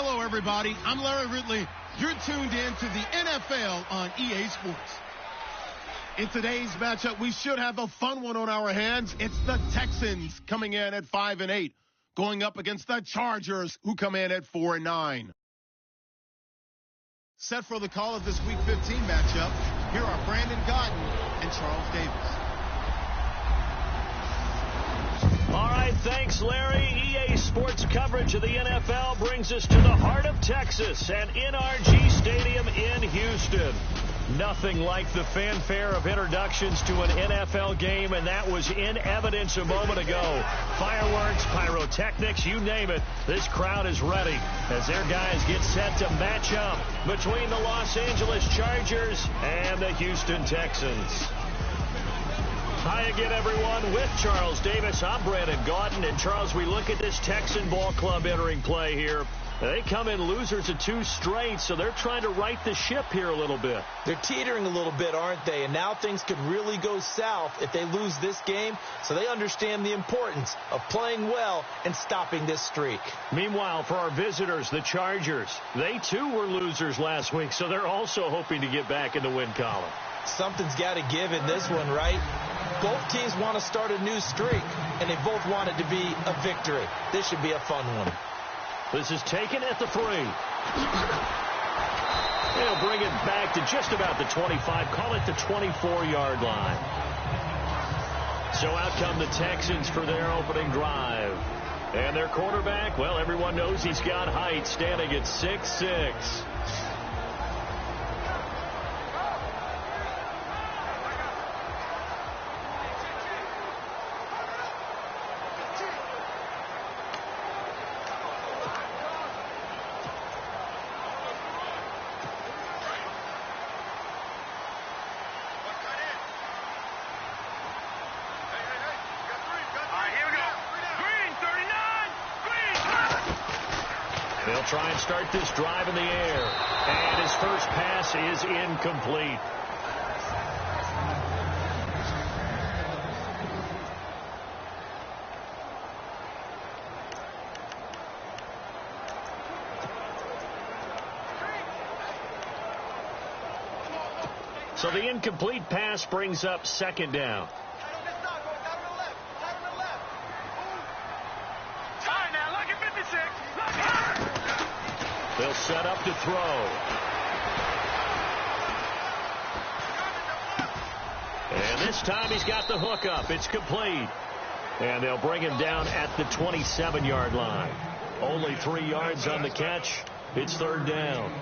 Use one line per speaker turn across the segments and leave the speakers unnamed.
Hello, everybody. I'm Larry Ridley. You're tuned in to the NFL on EA Sports. In today's matchup, we should have a fun one on our hands. It's the Texans coming in at 5-8, going up against the Chargers, who come in at 4-9. Set for the call of this Week 15 matchup, here are Brandon Gaudin and Charles Davis.
All right, thanks, Larry. EA Sports coverage of the NFL brings us to the heart of Texas and NRG Stadium in Houston. Nothing like the fanfare of introductions to an NFL game, and that was in evidence a moment ago. Fireworks, pyrotechnics, you name it. This crowd is ready as their guys get set to match up between the Los Angeles Chargers and the Houston Texans. Hi again, everyone. With Charles Davis, I'm Brandon Gaudin. And, Charles, we look at this Texan ball club entering play here. They come in losers of 2 straight, so they're trying to right the ship here a little bit.
They're teetering a little bit, aren't they? And now things could really go south if they lose this game, so they understand the importance of playing well and stopping this streak.
Meanwhile, for our visitors, the Chargers, they too were losers last week, so they're also hoping to get back in the win column.
Something's got to give in this one, right? Both teams want to start a new streak, and they both want it to be a victory. This should be a fun one.
This is taken at the 3. They'll bring it back to just about the 25, call it the 24-yard line. So out come the Texans for their opening drive. And their quarterback, well, everyone knows he's got height, standing at 6'6". They'll try and start this drive in the air. And his first pass is incomplete. So the incomplete pass brings up 2nd down. They'll set up to throw. And this time he's got the hook up. It's complete. And they'll bring him down at the 27-yard line. Only 3 yards on the catch. It's 3rd down.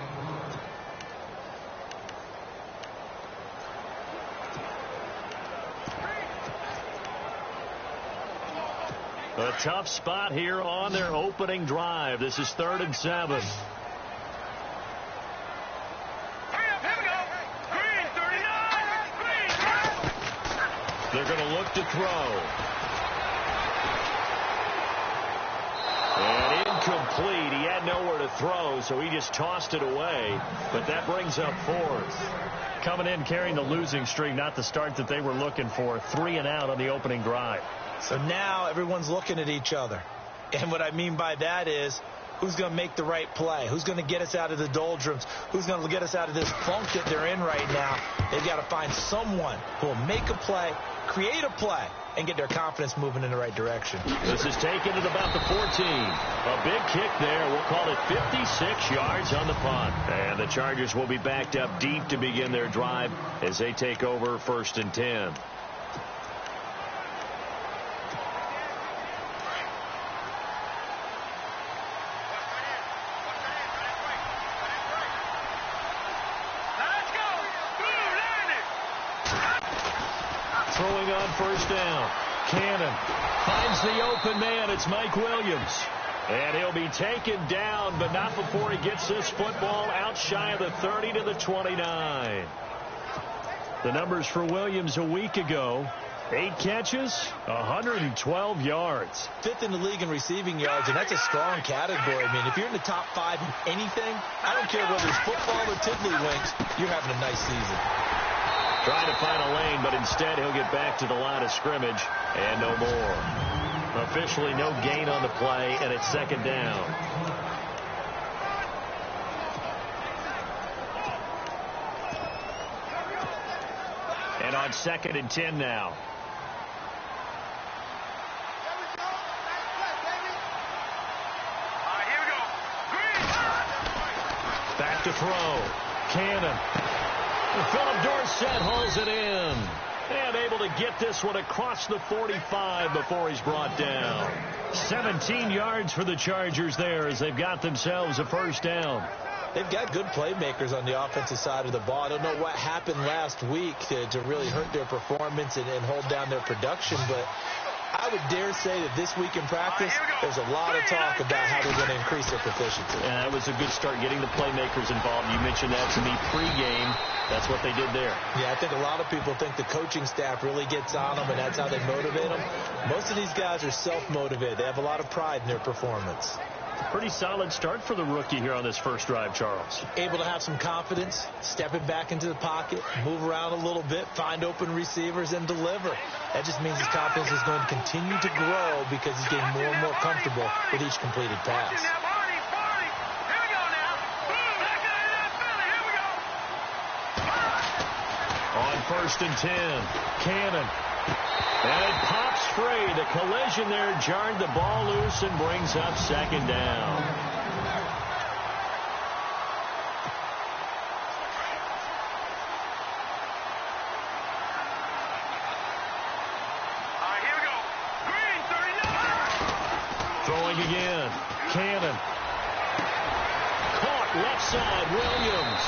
A tough spot here on their opening drive. This is 3rd and 7. They're going to look to throw. And incomplete. He had nowhere to throw, so he just tossed it away. But that brings up 4th. Coming in carrying the losing streak, not the start that they were looking for. 3 and out on the opening drive.
So now everyone's looking at each other. And what I mean by that is, who's going to make the right play? Who's going to get us out of the doldrums? Who's going to get us out of this funk that they're in right now? They've got to find someone who will make a play, create a play, and get their confidence moving in the right direction.
This is taken at about the 14. A big kick there. We'll call it 56 yards on the punt. And the Chargers will be backed up deep to begin their drive as they take over 1st and 10. Throwing on 1st down. Cannon finds the open man. It's Mike Williams. And he'll be taken down, but not before he gets this football out shy of the 30 to the 29. The numbers for Williams a week ago: 8 catches, 112 yards.
5th in the league in receiving yards, and that's a strong category. I mean, if you're in the top 5 in anything, I don't care whether it's football or tiddlywinks, you're having a nice season.
Trying to find a lane, but instead he'll get back to the line of scrimmage and no more. Officially no gain on the play, and it's 2nd down. On 2nd and 10 now. Back to throw. Cannon. Philip Dorsett hauls it in. And able to get this one across the 45 before he's brought down. 17 yards for the Chargers there as they've got themselves a first down.
They've got good playmakers on the offensive side of the ball. I don't know what happened last week to really hurt their performance and hold down their production, but I would dare say that this week in practice, there's a lot of talk about how they're going to increase their proficiency.
And that was a good start, getting the playmakers involved. You mentioned that to me pregame. That's what they did there.
Yeah, I think a lot of people think the coaching staff really gets on them, and that's how they motivate them. Most of these guys are self-motivated. They have a lot of pride in their performance.
Pretty solid start for the rookie here on this first drive, Charles.
Able to have some confidence, stepping back into the pocket, move around a little bit, find open receivers, and deliver. That just means his confidence is going to continue to grow because he's getting more and more comfortable with each completed pass.
On 1st and 10, Cannon. And it pops free. The collision there jarred the ball loose and brings up 2nd down.
Here we go. Green, 39.
Throwing again. Cannon. Caught left side. Williams.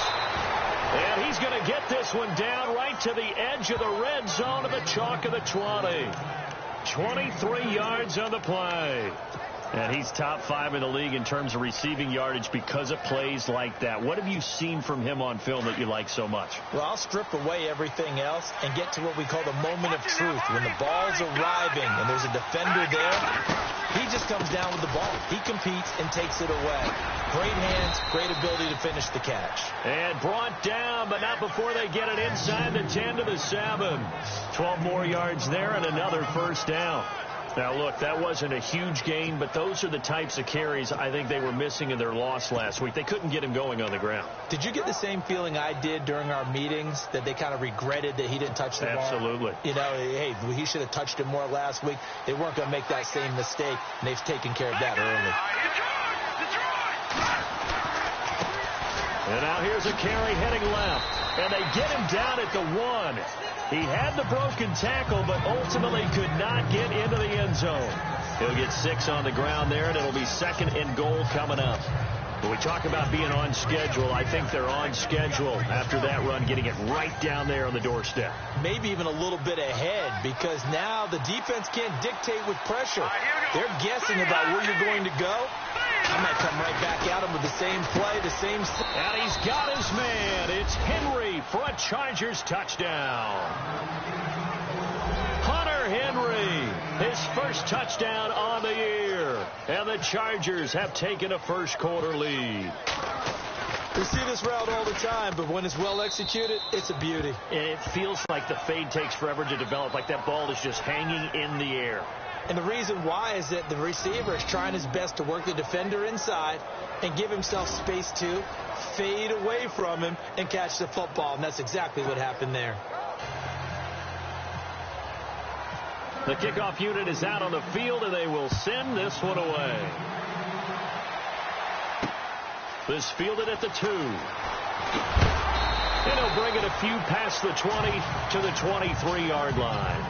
And he's going to get this one down right to the edge of the red zone of the chalk of the 20. 23 yards on the play. And he's top 5 in the league in terms of receiving yardage because of plays like that. What have you seen from him on film that you like so much?
Well, I'll strip away everything else and get to what we call the moment of truth. When the ball's arriving and there's a defender there, he just comes down with the ball. He competes and takes it away. Great hands, great ability to finish the catch.
And brought down, but not before they get it inside the 10 to the 7. 12 more yards there and another first down. Now, look, that wasn't a huge gain, but those are the types of carries I think they were missing in their loss last week. They couldn't get him going on the ground.
Did you get the same feeling I did during our meetings, that they kind of regretted that he didn't touch the ball?
Absolutely.
You know, hey, he should have touched it more last week. They weren't going to make that same mistake, and they've taken care of that early.
And now here's a carry heading left, and they get him down at the 1. He had the broken tackle, but ultimately could not get into the end zone. He'll get 6 on the ground there, and it'll be 2nd and goal coming up. When we talk about being on schedule, I think they're on schedule after that run, getting it right down there on the doorstep.
Maybe even a little bit ahead, because now the defense can't dictate with pressure. They're guessing about where you're going to go. I might come right back at him with the same play, the same...
And he's got his man. It's Henry for a Chargers touchdown. Hunter Henry, his first touchdown on the year. And the Chargers have taken a first-quarter lead.
We see this route all the time, but when it's well executed, it's a beauty.
And it feels like the fade takes forever to develop, like that ball is just hanging in the air.
And the reason why is that the receiver is trying his best to work the defender inside and give himself space to fade away from him and catch the football. And that's exactly what happened there.
The kickoff unit is out on the field, and they will send this one away. This fielded at the 2. And he'll bring it a few past the 20 to the 23-yard line.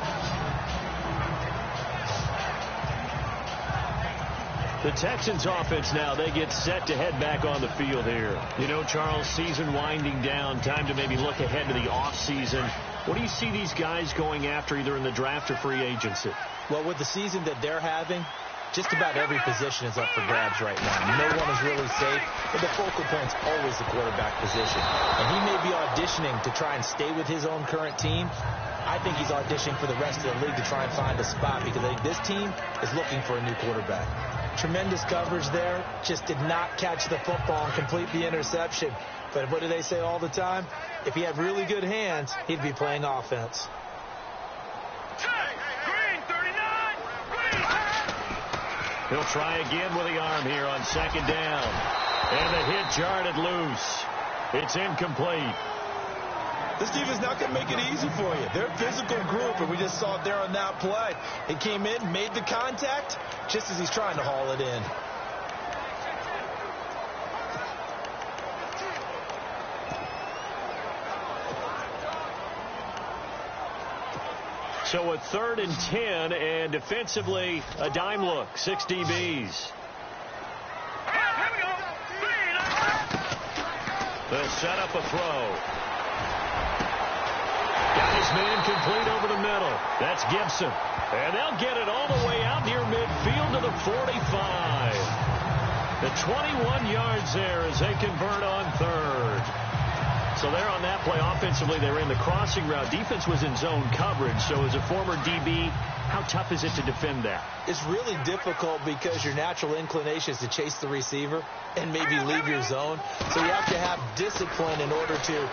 The Texans offense now, they get set to head back on the field here. You know, Charles, season winding down, time to maybe look ahead to the offseason. What do you see these guys going after either in the draft or free agency?
Well, with the season that they're having, just about every position is up for grabs right now. No one is really safe, but the focal point's always the quarterback position. And he may be auditioning to try and stay with his own current team. I think he's auditioning for the rest of the league to try and find a spot because I think this team is looking for a new quarterback. Tremendous coverage there. Just did not catch the football and complete the interception. But what do they say all the time? If he had really good hands, he'd be playing offense.
He'll try again with the arm here on 2nd down. And the hit jarred it loose. It's incomplete.
This defense is not going to make it easy for you. They're a physical group, and we just saw it there on that play. He came in, made the contact, just as he's trying to haul it in.
So a 3rd and 10, and defensively, a dime look, 6 DBs. They'll set up a throw. Got his man complete over the middle. That's Gibson. And they'll get it all the way out near midfield to the 45. The 21 yards there as they convert on 3rd. So there on that play, offensively, they ran the crossing route. Defense was in zone coverage. So as a former DB, how tough is it to defend that?
It's really difficult because your natural inclination is to chase the receiver and maybe leave your zone. So you have to have discipline in order to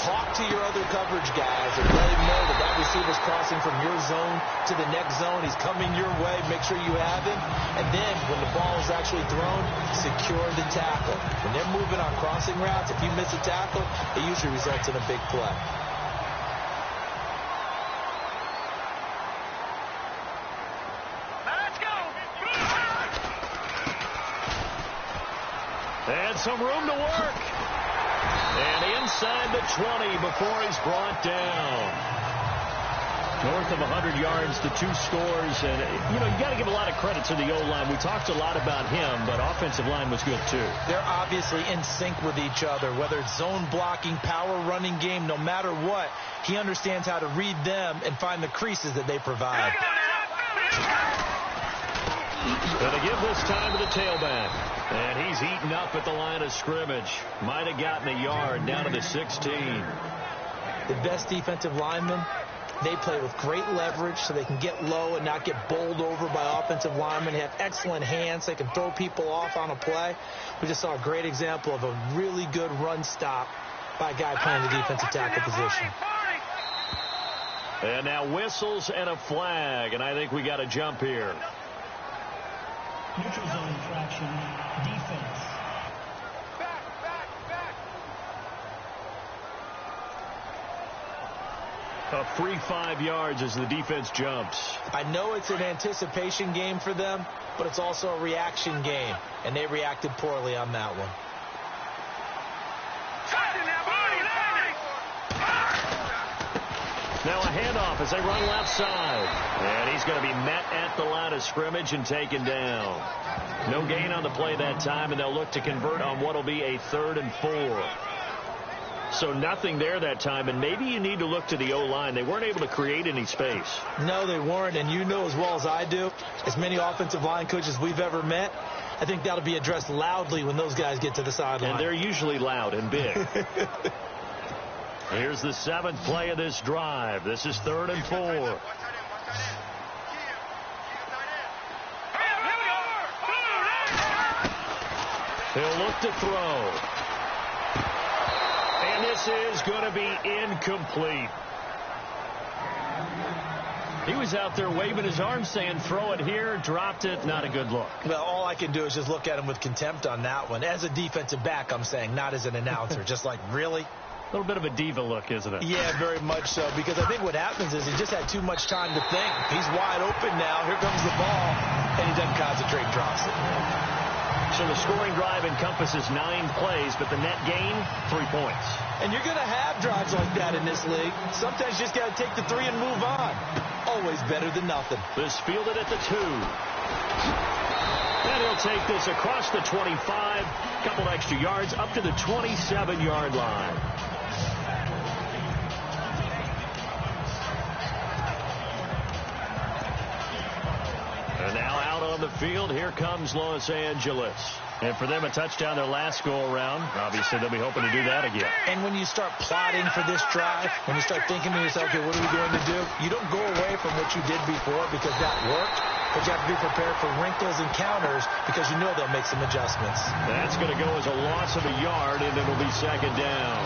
talk to your other coverage guys and let him know that that receiver's crossing from your zone to the next zone. He's coming your way. Make sure you have him. And then when the ball is actually thrown, secure the tackle. When they're moving on crossing routes, if you miss a tackle, it usually results in a big play.
And some room to work. And inside the 20 before he's brought down. North of 100 yards, the 2 scores. And, you got to give a lot of credit to the O-line. We talked a lot about him, but offensive line was good, too.
They're obviously in sync with each other, whether it's zone blocking, power running game, no matter what. He understands how to read them and find the creases that they provide.
Going to give this time to the tailback. And he's eaten up at the line of scrimmage. Might have gotten a yard down to the 16.
The best defensive linemen, they play with great leverage so they can get low and not get bowled over by offensive linemen. They have excellent hands. They can throw people off on a play. We just saw a great example of a really good run stop by a guy playing the defensive tackle position.
And now whistles and a flag, and I think we got a jump here.
Neutral zone infraction, defense.
A free 5 yards as the defense jumps.
I know it's an anticipation game for them, but it's also a reaction game, and they reacted poorly on that one.
Now a handoff as they run left side. And he's going to be met at the line of scrimmage and taken down. No gain on the play that time, and they'll look to convert on what will be a 3rd and 4. So nothing there that time, and maybe you need to look to the O-line. They weren't able to create any space.
No, they weren't, and you know as well as I do, as many offensive line coaches we've ever met, I think that'll be addressed loudly when those guys get to the sideline.
And they're usually loud and big. Here's the 7th play of this drive. This is 3rd and 4. He'll look to throw. And this is going to be incomplete. He was out there waving his arms saying, throw it here, dropped it, not a good look.
Well, all I can do is just look at him with contempt on that one. As a defensive back, I'm saying, not as an announcer. Just like, really?
A little bit of a diva look, isn't it?
Yeah, very much so, because I think what happens is he just had too much time to think. He's wide open now. Here comes the ball, and he doesn't concentrate and drops it.
So the scoring drive encompasses 9 plays, but the net gain, 3 points.
And you're going to have drives like that in this league. Sometimes you just got to take the 3 and move on. Always better than nothing.
This fielded at the 2. And he'll take this across the 25, couple extra yards, up to the 27-yard line. And now out on the field, here comes Los Angeles. And for them, a touchdown their last go-around. Obviously, they'll be hoping to do that again.
And when you start plotting for this drive, when you start thinking to yourself, okay, what are we going to do? You don't go away from what you did before because that worked. But you have to be prepared for wrinkles and counters because you know they'll make some adjustments.
That's going to go as a loss of a yard, and it'll be 2nd down.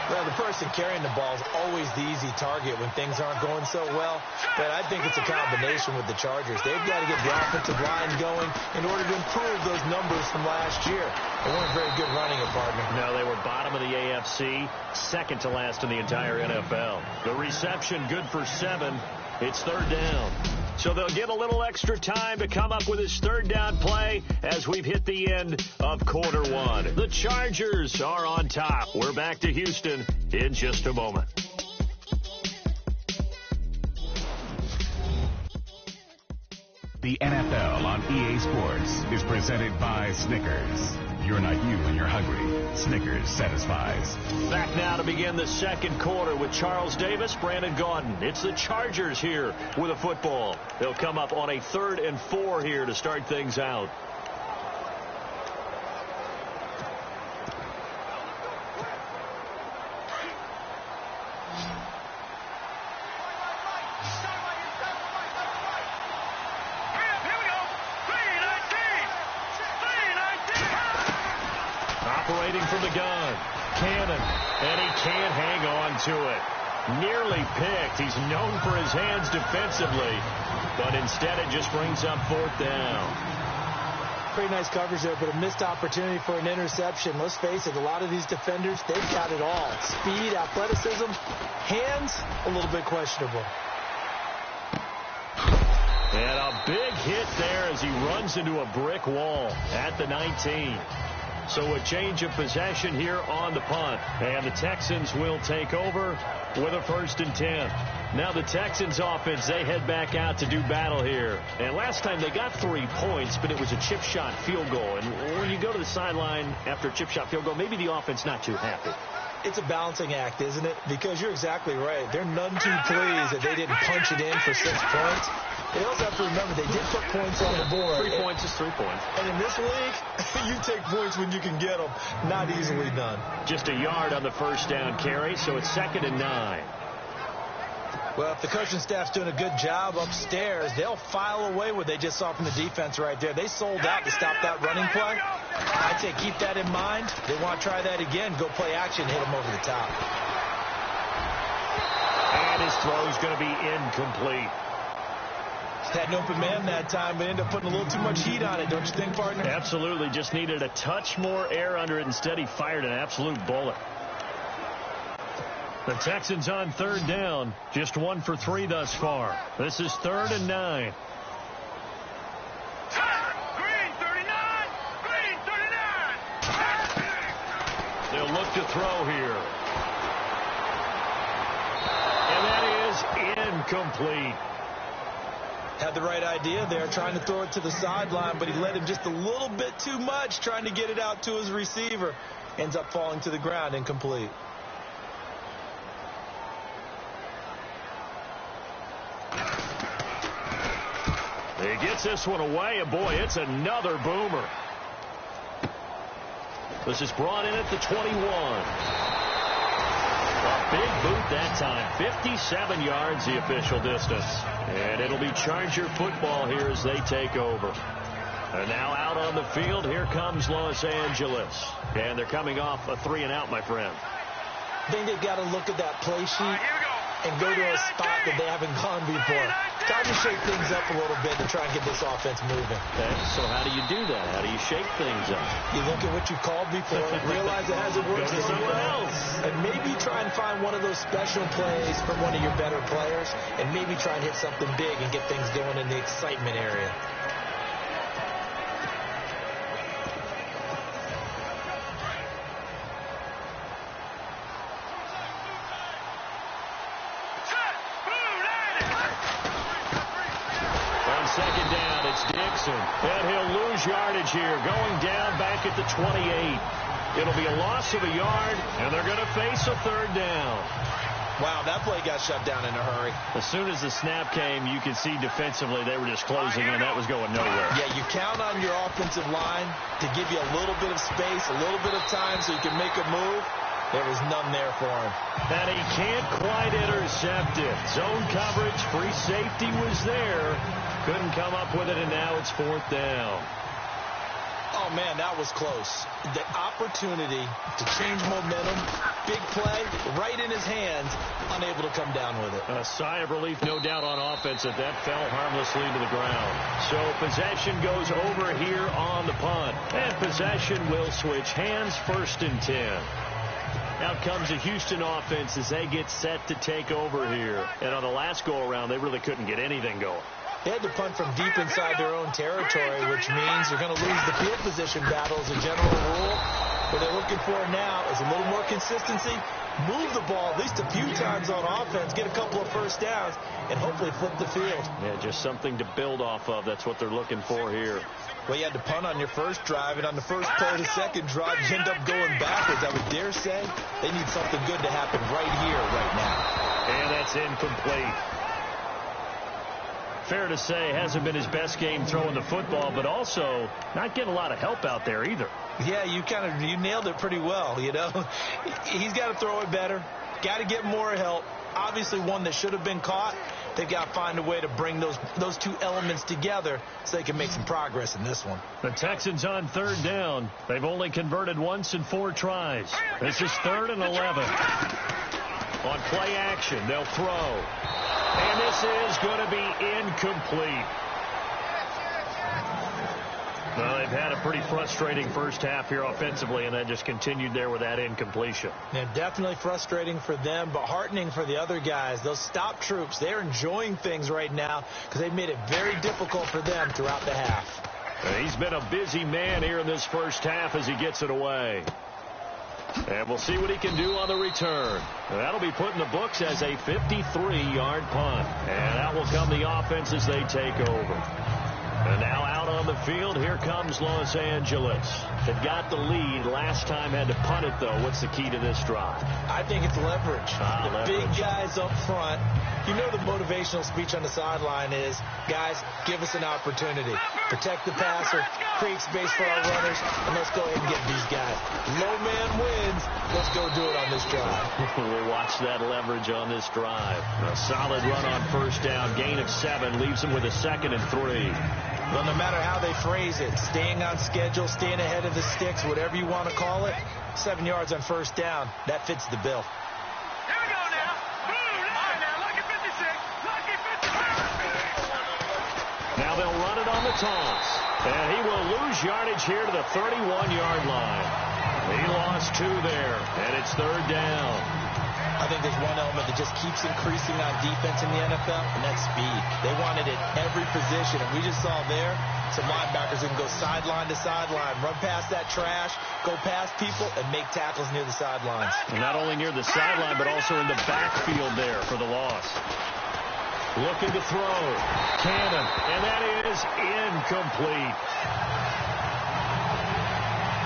Well, the person carrying the ball is always the easy target when things aren't going so well. But I think it's a combination with the Chargers. They've got to get the offensive line going in order to improve those numbers from last year. They weren't very good running it, partner.
No, they were bottom of the AFC, second to last in the entire NFL. The reception good for 7. It's third down. So they'll get a little extra time to come up with his third down play as we've hit the end of quarter one. The Chargers are on top. We're back to Houston in just a moment.
The NFL on EA Sports is presented by Snickers. You're not you when you're hungry. Snickers satisfies.
Back now to begin the second quarter with Charles Davis, Brandon Gaudin. It's the Chargers here with a football. They'll come up on a 3rd and 4 here to start things out. Operating from the gun, Cannon, and he can't hang on to it. Nearly picked. He's known for his hands defensively, but instead it just brings up 4th down.
Pretty nice coverage there, but a missed opportunity for an interception. Let's face it, a lot of these defenders, they've got it all. Speed, athleticism, hands, a little bit questionable.
And a big hit there as he runs into a brick wall at the 19. So a change of possession here on the punt. And the Texans will take over with a 1st and 10. Now the Texans offense, they head back out to do battle here. And last time they got 3 points, but it was a chip shot field goal. And when you go to the sideline after a chip shot field goal, maybe the offense not too happy.
It's a balancing act, isn't it? Because you're exactly right. They're none too pleased that they didn't punch it in for 6 points. They also have to remember they did put points on the board.
3 points is 3 points.
And in this league, you take points when you can get them. Not easily done.
Just a yard on the first down carry, so it's 2nd and 9.
Well, if the coaching staff's doing a good job upstairs, they'll file away what they just saw from the defense right there. They sold out to stop that running play. I'd say keep that in mind. They want to try that again. Go play action, hit them over the top.
And his throw's going to be incomplete.
Had an open man that time, but ended up putting a little too much heat on it, don't you think, partner?
Absolutely. Just needed a touch more air under it. Instead, he fired an absolute bullet. The Texans on 3rd down. Just 1 for 3 thus far. This is 3rd and 9.
Green 39! Green 39!
They'll look to throw here. And that is incomplete.
Had the right idea there, trying to throw it to the sideline, but he led him just a little bit too much, trying to get it out to his receiver. Ends up falling to the ground, incomplete.
He gets this one away, and boy, it's another boomer. This is brought in at the 21. A big boot that time. 57 yards the official distance. And it'll be Charger football here as they take over. And now out on the field, here comes Los Angeles. And they're coming off a 3-and-out, my friend.
I think they've got to look at that play sheet and go to a spot that they haven't gone before. Time to shake things up a little bit to try and get this offense moving.
Okay, so how do you do that? How do you shake things up?
You look at what you called before, realize it hasn't worked
Go to something else.
and maybe try and find one of those special plays from one of your better players, and maybe try and hit something big and get things going in the excitement area.
Second down, it's Dixon. And he'll lose yardage here, going down back at the 28. It'll be a loss of a yard, and they're going to face a 3rd down.
Wow, that play got shut down in a hurry.
As soon as the snap came, you could see defensively they were just closing in. That was going nowhere.
Yeah, you count on your offensive line to give you a little bit of space, a little bit of time so you can make a move. There was none there for him.
And he can't quite intercept it. Zone coverage, free safety was there. Couldn't come up with it, and now it's 4th down.
Oh, man, that was close. The opportunity to change momentum, big play, right in his hands, unable to come down with it.
A sigh of relief, no doubt, on offense that fell harmlessly to the ground. So possession goes over here on the punt. And possession will switch hands, 1st and 10. Out comes the Houston offense as they get set to take over here. And on the last go-around, they really couldn't get anything going.
They had to punt from deep inside their own territory, which means they're going to lose the field position battle as a general rule. What they're looking for now is a little more consistency, move the ball at least a few times on offense, get a couple of first downs, and hopefully flip the field.
Yeah, just something to build off of. That's what they're looking for here.
Well, you had to punt on your first drive, and on the first play of the second drive, you end up going backwards. I would dare say they need something good to happen right here, right now.
And that's incomplete. Fair to say, hasn't been his best game throwing the football, but also not getting a lot of help out there either.
Yeah, you nailed it pretty well, you know. He's got to throw it better, got to get more help. Obviously one that should have been caught. They've got to find a way to bring those two elements together so they can make some progress in this one.
The Texans on 3rd down. They've only converted once in 4 tries. This is 3rd and 11. On play action, they'll throw. And this is going to be incomplete. Well, they've had a pretty frustrating first half here offensively, and that just continued there with that incompletion.
Yeah, definitely frustrating for them, but heartening for the other guys. Those stop troops, they're enjoying things right now because they've made it very difficult for them throughout the half.
He's been a busy man here in this first half as he gets it away. And we'll see what he can do on the return. That'll be put in the books as a 53-yard punt. And out will come the offense as they take over. And now out on the field, here comes Los Angeles. They've got the lead. Last time had to punt it, though. What's the key to this drive?
I think it's leverage.
Leverage.
Big guys up front. You know the motivational speech on the sideline is, guys, give us an opportunity. Protect the passer, create space for our runners, and let's go ahead and get these guys. Low man wins. Let's go do it on this drive.
We'll watch that leverage on this drive. A solid run on 1st down. Gain of 7 leaves them with a 2nd and 3.
Well, no matter how they phrase it, staying on schedule, staying ahead of the sticks, whatever you want to call it, 7 yards on 1st down, that fits the bill.
Here we go now. Boom, now, lucky 56, lucky 55.
Now they'll run it on the toss. And he will lose yardage here to the 31-yard line. He lost 2 there, and it's 3rd down.
I think there's one element that just keeps increasing on defense in the NFL, and that's speed. They want it at every position, and we just saw there some linebackers who can go sideline to sideline, run past that trash, go past people, and make tackles near the sidelines.
And not only near the sideline, but also in the backfield there for the loss. Looking to throw. Cannon, and that is incomplete.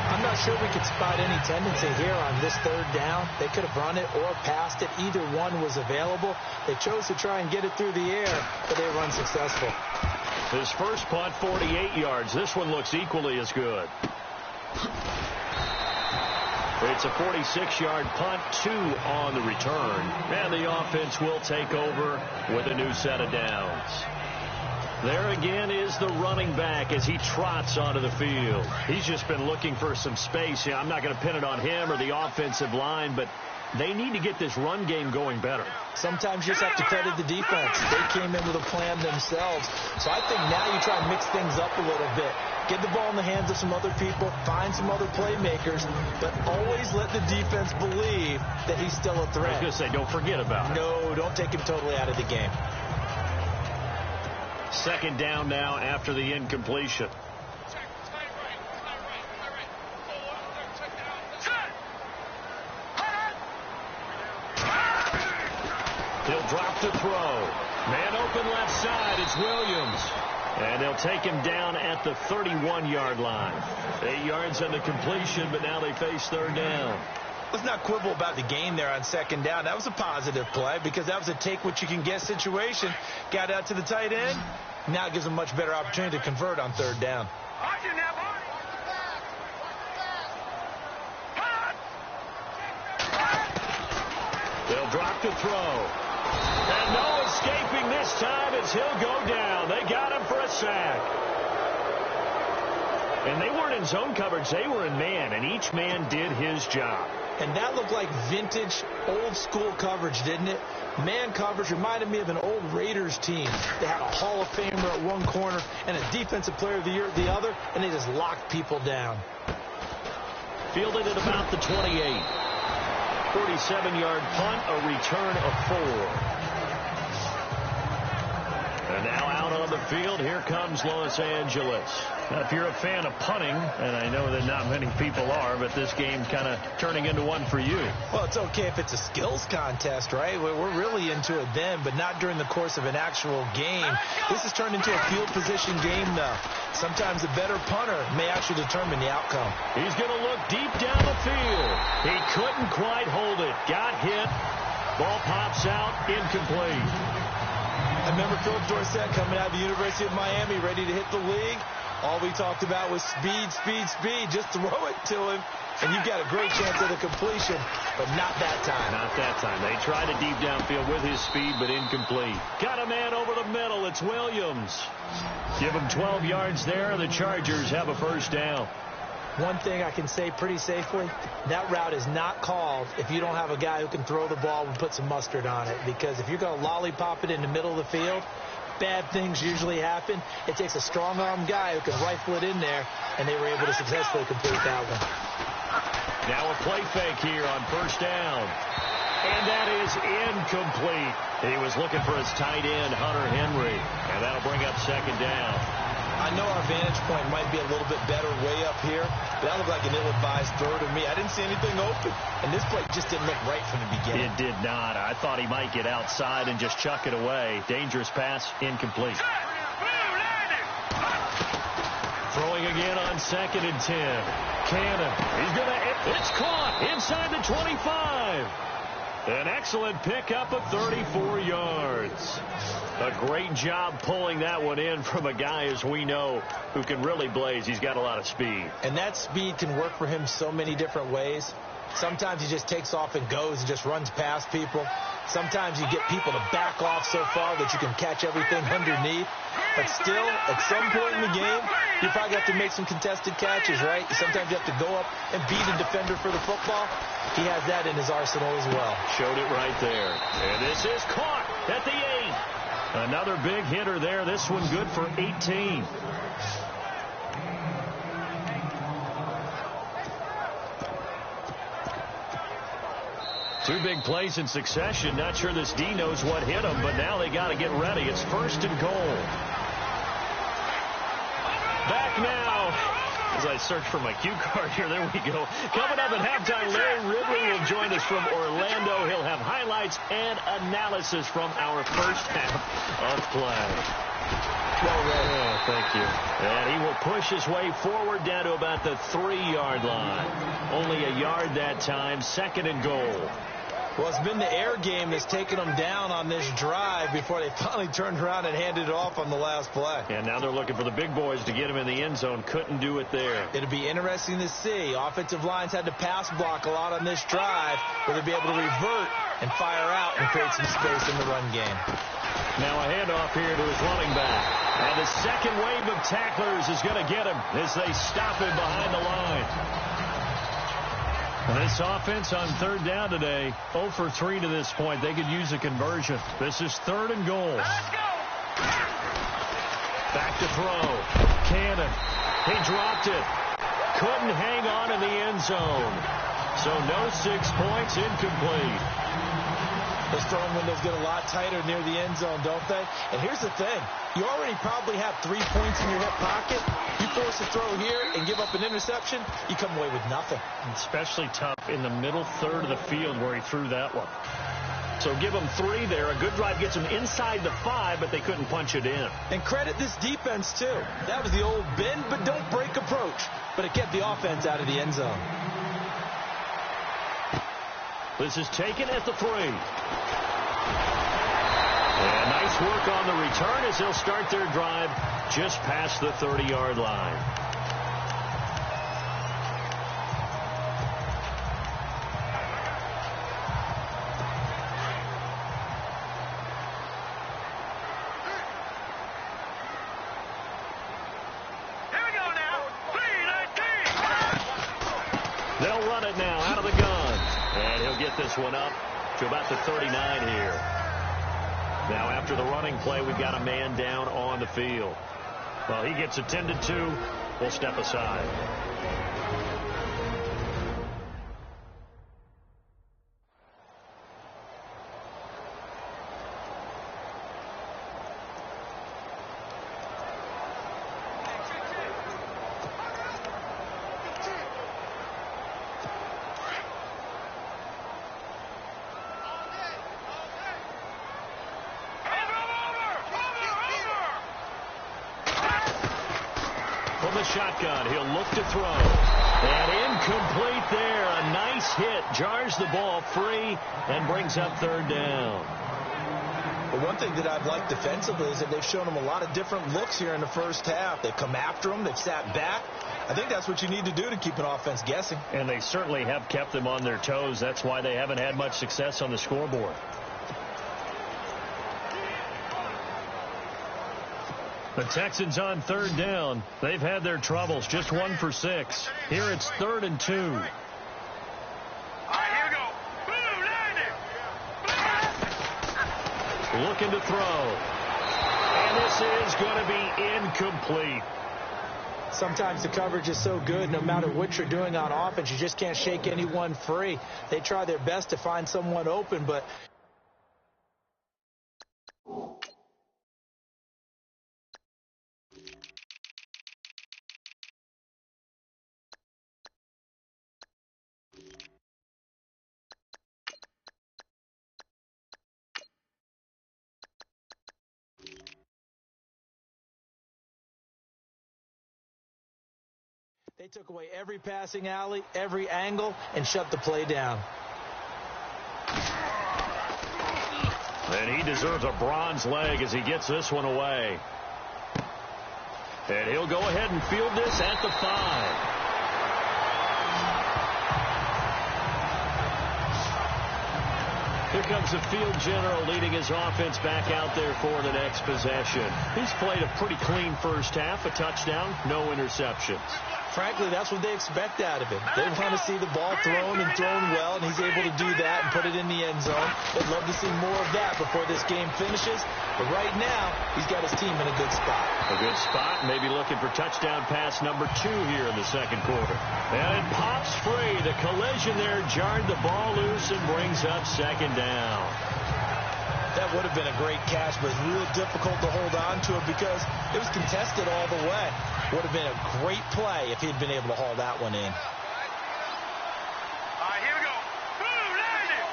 I'm not sure we could spot any tendency here on this 3rd down. They could have run it or passed it. Either one was available. They chose to try and get it through the air, but they were unsuccessful.
His first punt, 48 yards. This one looks equally as good. It's a 46-yard punt, 2 on the return. And the offense will take over with a new set of downs. There again is the running back as he trots onto the field. He's just been looking for some space. I'm not going to pin it on him or the offensive line, but they need to get this run game going better.
Sometimes you just have to credit the defense. They came in with a plan themselves. So I think now you try and mix things up a little bit. Get the ball in the hands of some other people, find some other playmakers, but always let the defense believe that he's still a threat.
I was going to say, don't forget about it.
No, don't take him totally out of the game.
2nd down now after the incompletion. He'll drop to throw. Man open left side. It's Williams. And they'll take him down at the 31-yard line. 8 yards on the completion, but now they face 3rd down.
Let's not quibble about the gain there on 2nd down. That was a positive play because that was a take-what-you-can-get situation. Got out to the tight end. Now it gives them a much better opportunity to convert on 3rd down.
They'll drop to throw. And no escaping this time as he'll go down. They got him for a sack. And they weren't in zone coverage. They were in man, and each man did his job.
And that looked like vintage, old-school coverage, didn't it? Man coverage reminded me of an old Raiders team. They had a Hall of Famer at one corner and a Defensive Player of the Year at the other, and they just locked people down.
Fielded at about the 28. 47-yard punt, a return of 4. And now out on the field, here comes Los Angeles. Now, if you're a fan of punting, and I know that not many people are, but this game's kind of turning into one for you.
Well, it's okay if it's a skills contest, right? We're really into it then, but not during the course of an actual game. This has turned into a field position game, though. Sometimes the better punter may actually determine the outcome.
He's going to look deep down the field. He couldn't quite hold it. Got hit. Ball pops out. Incomplete.
I remember Philip Dorsett coming out of the University of Miami, ready to hit the league. All we talked about was speed, speed, speed. Just throw it to him, and you've got a great chance at a completion, but not that time.
Not that time. They tried a deep downfield with his speed, but incomplete. Got a man over the middle. It's Williams. Give him 12 yards there. The Chargers have a first down.
One thing I can say pretty safely, that route is not called if you don't have a guy who can throw the ball and put some mustard on it. Because if you're going to lollipop it in the middle of the field, bad things usually happen. It takes a strong-arm guy who can rifle it in there, and they were able to successfully complete that one.
Now a play fake here on first down. And that is incomplete. He was looking for his tight end, Hunter Henry. And that'll bring up second down.
I know our vantage point might be a little bit better way up here, but that looked like an ill-advised throw to me. I didn't see anything open, and this play just didn't look right from the beginning.
It did not. I thought he might get outside and just chuck it away. Dangerous pass, incomplete. Throwing again on 2nd and 10. Cannon. He's going to... It's caught inside the 25. An excellent pickup of 34 yards. A great job pulling that one in from a guy, as we know, who can really blaze. He's got a lot of speed.
And that speed can work for him so many different ways. Sometimes he just takes off and goes and just runs past people. Sometimes you get people to back off so far that you can catch everything underneath. But still, at some point in the game, you probably have to make some contested catches, right? Sometimes you have to go up and beat a defender for the football. He has that in his arsenal as well.
Showed it right there. And this is caught at the 8. Another big hitter there. This one good for 18. Two big plays in succession. Not sure this D knows what hit him, but now they got to get ready. It's 1st and goal. Back now. As I search for my cue card here, there we go. Coming up at halftime, Larry Ridley will join us from Orlando. He'll have highlights and analysis from our first half of play.
Well read.
Oh, thank you. And he will push his way forward down to about the 3-yard line. Only a yard that time. 2nd and goal.
Well, it's been the air game that's taken them down on this drive before they finally turned around and handed it off on the last play.
And now they're looking for the big boys to get him in the end zone. Couldn't do it there.
It'll be interesting to see. Offensive lines had to pass block a lot on this drive, where they'll be able to revert and fire out and create some space in the run game.
Now a handoff here to his running back. And the second wave of tacklers is going to get him as they stop him behind the line. And this offense on 3rd down today, 0 for 3 to this point. They could use a conversion. This is 3rd and goal.
Let's go.
Back to throw. Cannon. He dropped it. Couldn't hang on in the end zone. So no 6 points, incomplete.
Those throwing windows get a lot tighter near the end zone, don't they? And here's the thing. You already probably have 3 points in your hip pocket. You force a throw here and give up an interception, you come away with nothing.
Especially tough in the middle third of the field where he threw that one. So give them 3 there. A good drive gets them inside the 5, but they couldn't punch it in.
And credit this defense, too. That was the old bend but don't break approach. But it kept the offense out of the end zone.
This is taken at the 3. And nice work on the return as they'll start their drive just past the 30-yard line.
Here we go now. 3,
he'll get this one up to about the 39 here. Now, after the running play, we've got a man down on the field. Well, he gets attended to. We'll step aside. The shotgun, he'll look to throw, and incomplete there. A nice hit, jars the ball free and brings up third down.
Well, one thing that I've liked defensively is that they've shown him a lot of different looks here in the first half. They've come after him, they've sat back. I think that's what you need to do to keep an offense guessing.
And they certainly have kept them on their toes. That's why they haven't had much success on the scoreboard. The Texans on third down. They've had their troubles. Just 1 for 6. Here it's 3rd and 2.
All right, here we go. Boom, landed.
Looking to throw. And this is going to be incomplete.
Sometimes the coverage is so good, no matter what you're doing on offense, you just can't shake anyone free. They try their best to find someone open, but... They took away every passing alley, every angle, and shut the play down.
And he deserves a bronze leg as he gets this one away. And he'll go ahead and field this at the 5. Here comes the field general leading his offense back out there for the next possession. He's played a pretty clean first half, a touchdown, no interceptions.
Frankly, that's what they expect out of him. They want to see the ball thrown and thrown well, and he's able to do that and put it in the end zone. They'd love to see more of that before this game finishes. But right now, he's got his team in a good spot.
A good spot, maybe looking for touchdown pass number 2 here in the second quarter. And it pops free. The collision there jarred the ball loose and brings up second down.
That would have been a great catch, but it's real difficult to hold on to it because it was contested all the way. Would have been a great play if he'd been able to haul that one in.
All right, here we go. Boom, landed.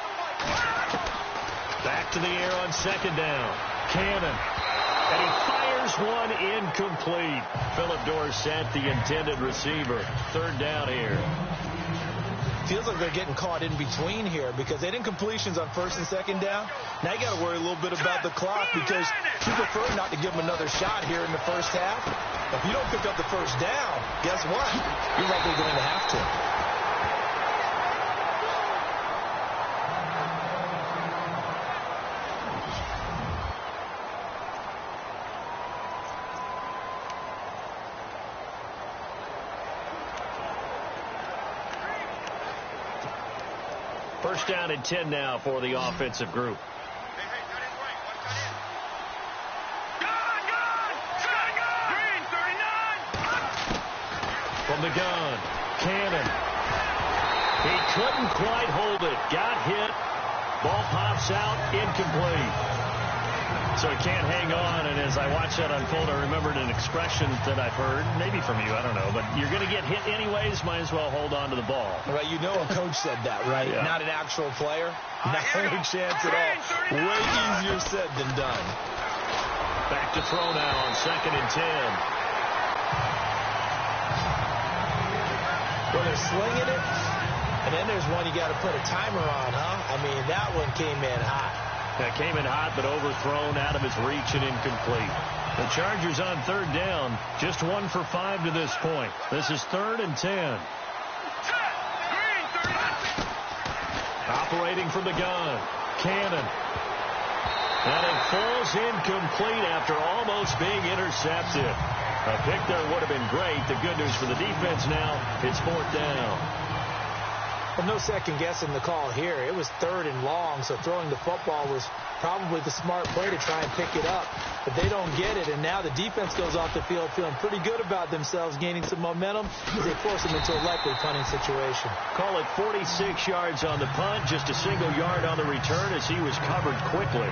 Back to the air on second down. Cannon. And he fires one incomplete. Philip Dorsett, the intended receiver. Third down here.
Feels like they're getting caught in between here because they didn't completions on first and second down. Now you got to worry a little bit about the clock because you prefer not to give them another shot here in the first half. If you don't pick up the first down, guess what? You're likely going to have to.
First down and 10 now for the offensive group. From the gun, Cannon. He couldn't quite hold it. Got hit. Ball pops out, incomplete. So he can't hang on, and as I watched that unfold, I remembered an expression that I've heard, maybe from you, I don't know, but you're going to get hit anyways, might as well hold on to the ball.
Right, you know a coach said that, right?
Yeah.
Not an actual player. Not a chance at all. Way easier said than done.
Back to throw now on second and 10.
Well, they're slinging it, and then there's one you got to put a timer on, huh? I mean, that one came in hot.
That came in hot, but overthrown, out of his reach and incomplete. The Chargers on third down, just 1 for 5 to this point. This is 3rd and 10. Operating from the gun, Cannon. And it falls incomplete after almost being intercepted. A pick there would have been great. The good news for the defense now, it's 4th down.
Well, no second guessing the call here. It was 3rd and long, so throwing the football was probably the smart play to try and pick it up. But they don't get it, and now the defense goes off the field feeling pretty good about themselves, gaining some momentum as they force them into a likely punting situation.
Call it 46 yards on the punt, just a single yard on the return as he was covered quickly.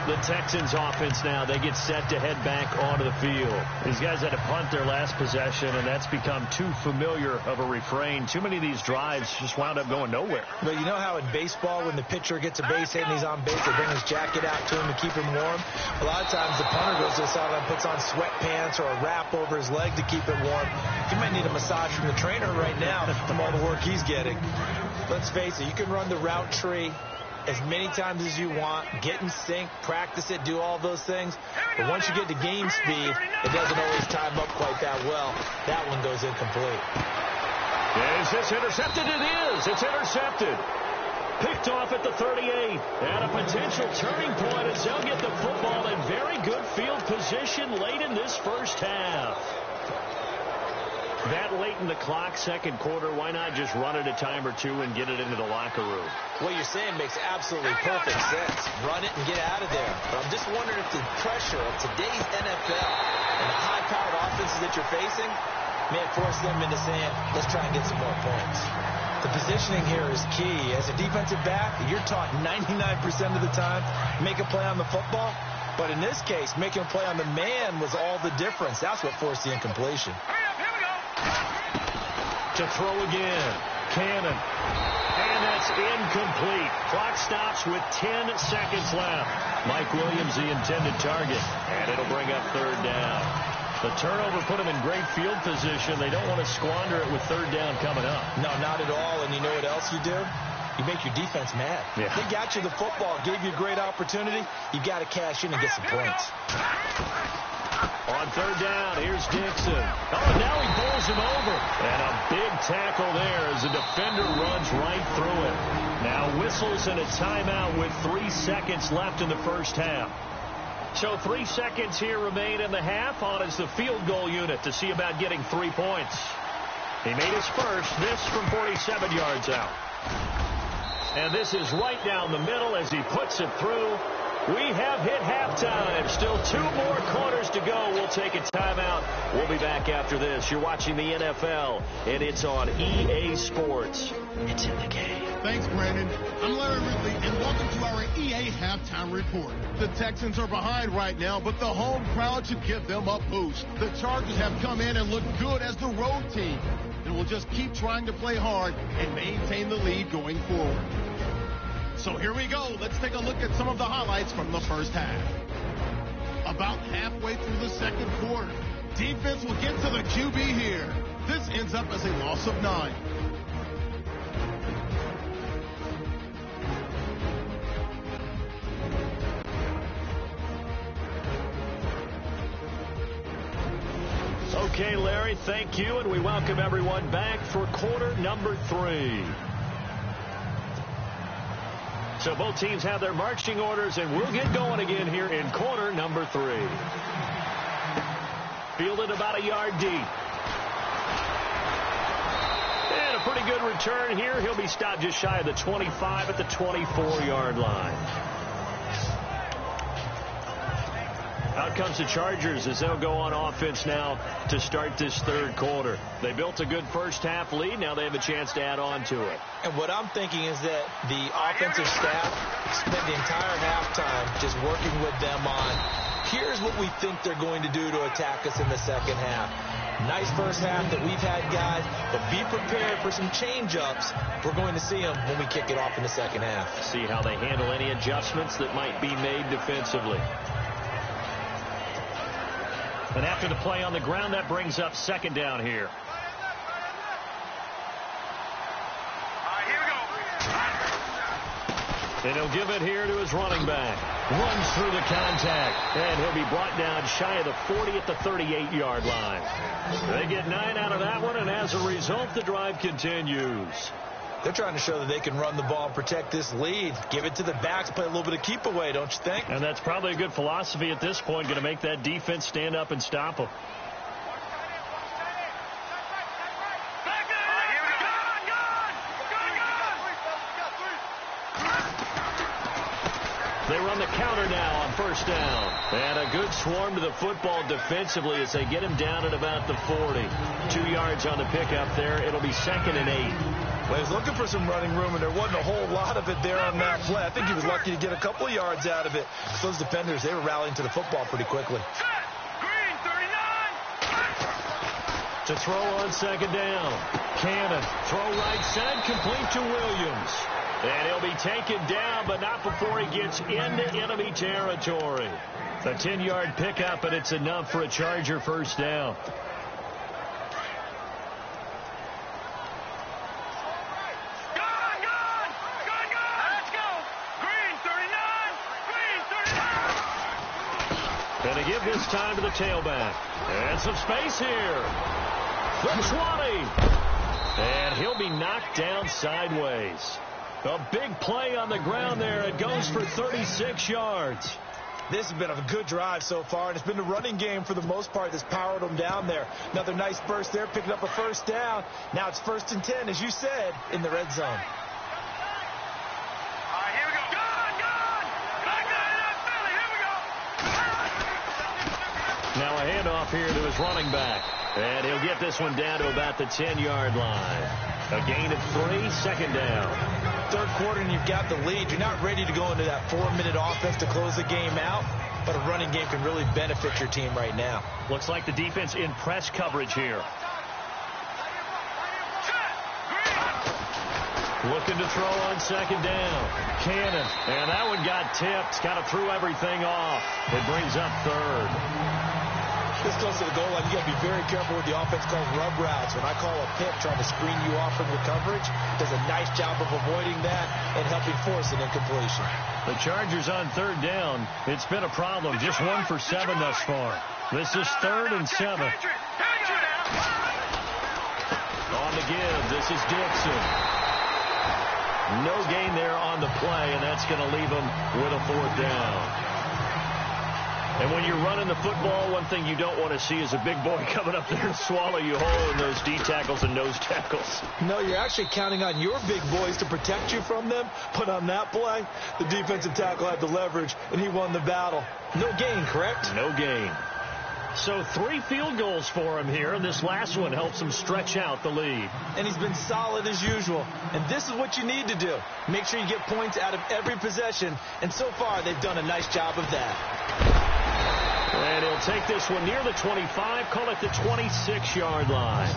The Texans offense now, they get set to head back onto the field. These guys had to punt their last possession, and that's become too familiar of a refrain. Too many of these drives just wound up going nowhere.
But you know how in baseball, when the pitcher gets a base hit and he's on base, they bring his jacket out to him to keep him warm? A lot of times the punter goes to the sideline, puts on sweatpants or a wrap over his leg to keep it warm. He might need a massage from the trainer right now from all the work he's getting. Let's face it, you can run the route tree as many times as you want, get in sync, practice it, do all those things. But once you get to game speed, it doesn't always time up quite that well. That one goes incomplete.
Is this intercepted? It is. It's intercepted. Picked off at the 38. And a potential turning point as they'll get the football in very good field position late in this first half. That late in the clock, second quarter, why not just run it a time or two and get it into the locker room?
What you're saying makes absolutely perfect sense. Run it and get out of there. But I'm just wondering if the pressure of today's NFL and the high-powered offenses that you're facing may force them into saying, let's try and get some more points. The positioning here is key. As a defensive back, you're taught 99% of the time, make a play on the football. But in this case, making a play on the man was all the difference. That's what forced the incompletion.
To throw again. Cannon. And that's incomplete. Clock stops with 10 seconds left. Mike Williams, the intended target. And it'll bring up 3rd down. The turnover put them in great field position. They don't want to squander it with 3rd down coming up.
No, not at all. And you know what else you do? You make your defense mad.
Yeah.
They got you the football, gave you a great opportunity. You got to cash in and get some points.
On 3rd down, here's Dixon. Oh, now he bowls him over. And a big tackle there as the defender runs right through it. Now whistles and a timeout with 3 seconds left in the first half. So 3 seconds here remain in the half. On is the field goal unit to see about getting 3 points. He made his first, this from 47 yards out. And this is right down the middle as he puts it through. We have hit halftime. Still 2 more quarters to go. We'll take a timeout. We'll be back after this. You're watching the NFL, and it's on EA Sports. It's in the game.
Thanks, Brandon. I'm Larry Ridley, and welcome to our EA Halftime Report. The Texans are behind right now, but the home crowd should give them a boost. The Chargers have come in and looked good as the road team, and will just keep trying to play hard and maintain the lead going forward. So here we go. Let's take a look at some of the highlights from the first half. About halfway through the second quarter, defense will get to the QB here. This ends up as a loss of 9.
Okay, Larry, thank you, and we welcome everyone back for quarter number 3. So both teams have their marching orders, and we'll get going again here in quarter number 3. Fielded about a yard deep. And a pretty good return here. He'll be stopped just shy of the 25 at the 24-yard line. Out comes the Chargers as they'll go on offense now to start this third quarter. They built a good first half lead. Now they have a chance to add on to it.
And what I'm thinking is that the offensive staff spent the entire halftime just working with them on, here's what we think they're going to do to attack us in the second half. Nice first half that we've had, guys, but be prepared for some change-ups. We're going to see them when we kick it off in the second half.
See how they handle any adjustments that might be made defensively. And after the play on the ground, that brings up second down here. And he'll give it here to his running back. Runs through the contact. And he'll be brought down shy of the 40 at the 38-yard line. They get 9 out of that one, and as a result, the drive continues.
They're trying to show that they can run the ball and protect this lead. Give it to the backs, play a little bit of keep away, don't you think?
And that's probably a good philosophy at this point, going to make that defense stand up and stop them. They run the counter now on first down. And a good swarm to the football defensively as they get him down at about the 40. 2 yards on the pickup there. It'll be 2nd and 8.
Well, he was looking for some running room, and there wasn't a whole lot of it there on that play. I think he was lucky to get a couple of yards out of it. Those defenders, they were rallying to the football pretty quickly.
Green, 39.
To throw on 2nd down. Cannon. Throw right side, complete to Williams. And he'll be taken down, but not before he gets into enemy territory. A 10-yard pickup, and it's enough for a Charger first down.
Let's go. Green, 39. Green, 39.
And they give this time to the tailback. And some space here. The 20. And he'll be knocked down sideways. A big play on the ground there. It goes for 36 yards.
This has been a good drive so far, and it's been the running game for the most part that's powered them down there. Another nice burst there, picking up a first down. Now it's 1st and 10, as you said, in the red zone.
All right, here we go. Gone. Back down in Philly. Here we go.
Now a handoff here to his running back. And he'll get this one down to about the 10-yard line. A gain of 3, 2nd down.
Third quarter, and you've got the lead. You're not ready to go into that 4-minute offense to close the game out, but a running game can really benefit your team right now.
Looks like the defense in press coverage here. Looking to throw on 2nd down. Cannon. And that one got tipped. Kind of threw everything off. It brings up 3rd.
This goes to the goal line. You got to be very careful with the offense called rub routes. When I call a pick trying to screen you off from your coverage, does a nice job of avoiding that and helping force an incompletion.
The Chargers on 3rd down. It's been a problem. Just 1 for 7 thus far. This is 3rd and 7. On the give, this is Dixon. No gain there on the play, and that's going to leave him with a 4th down. And when you're running the football, one thing you don't want to see is a big boy coming up there and swallow you whole in those D tackles and nose tackles.
No, you're actually counting on your big boys to protect you from them. But on that play, the defensive tackle had the leverage, and he won the battle. No gain, correct?
No gain. So 3 field goals for him here, and this last one helps him stretch out the lead.
And he's been solid as usual. And this is what you need to do. Make sure you get points out of every possession. And so far, they've done a nice job of that.
And he'll take this one near the 25, call it the 26-yard line.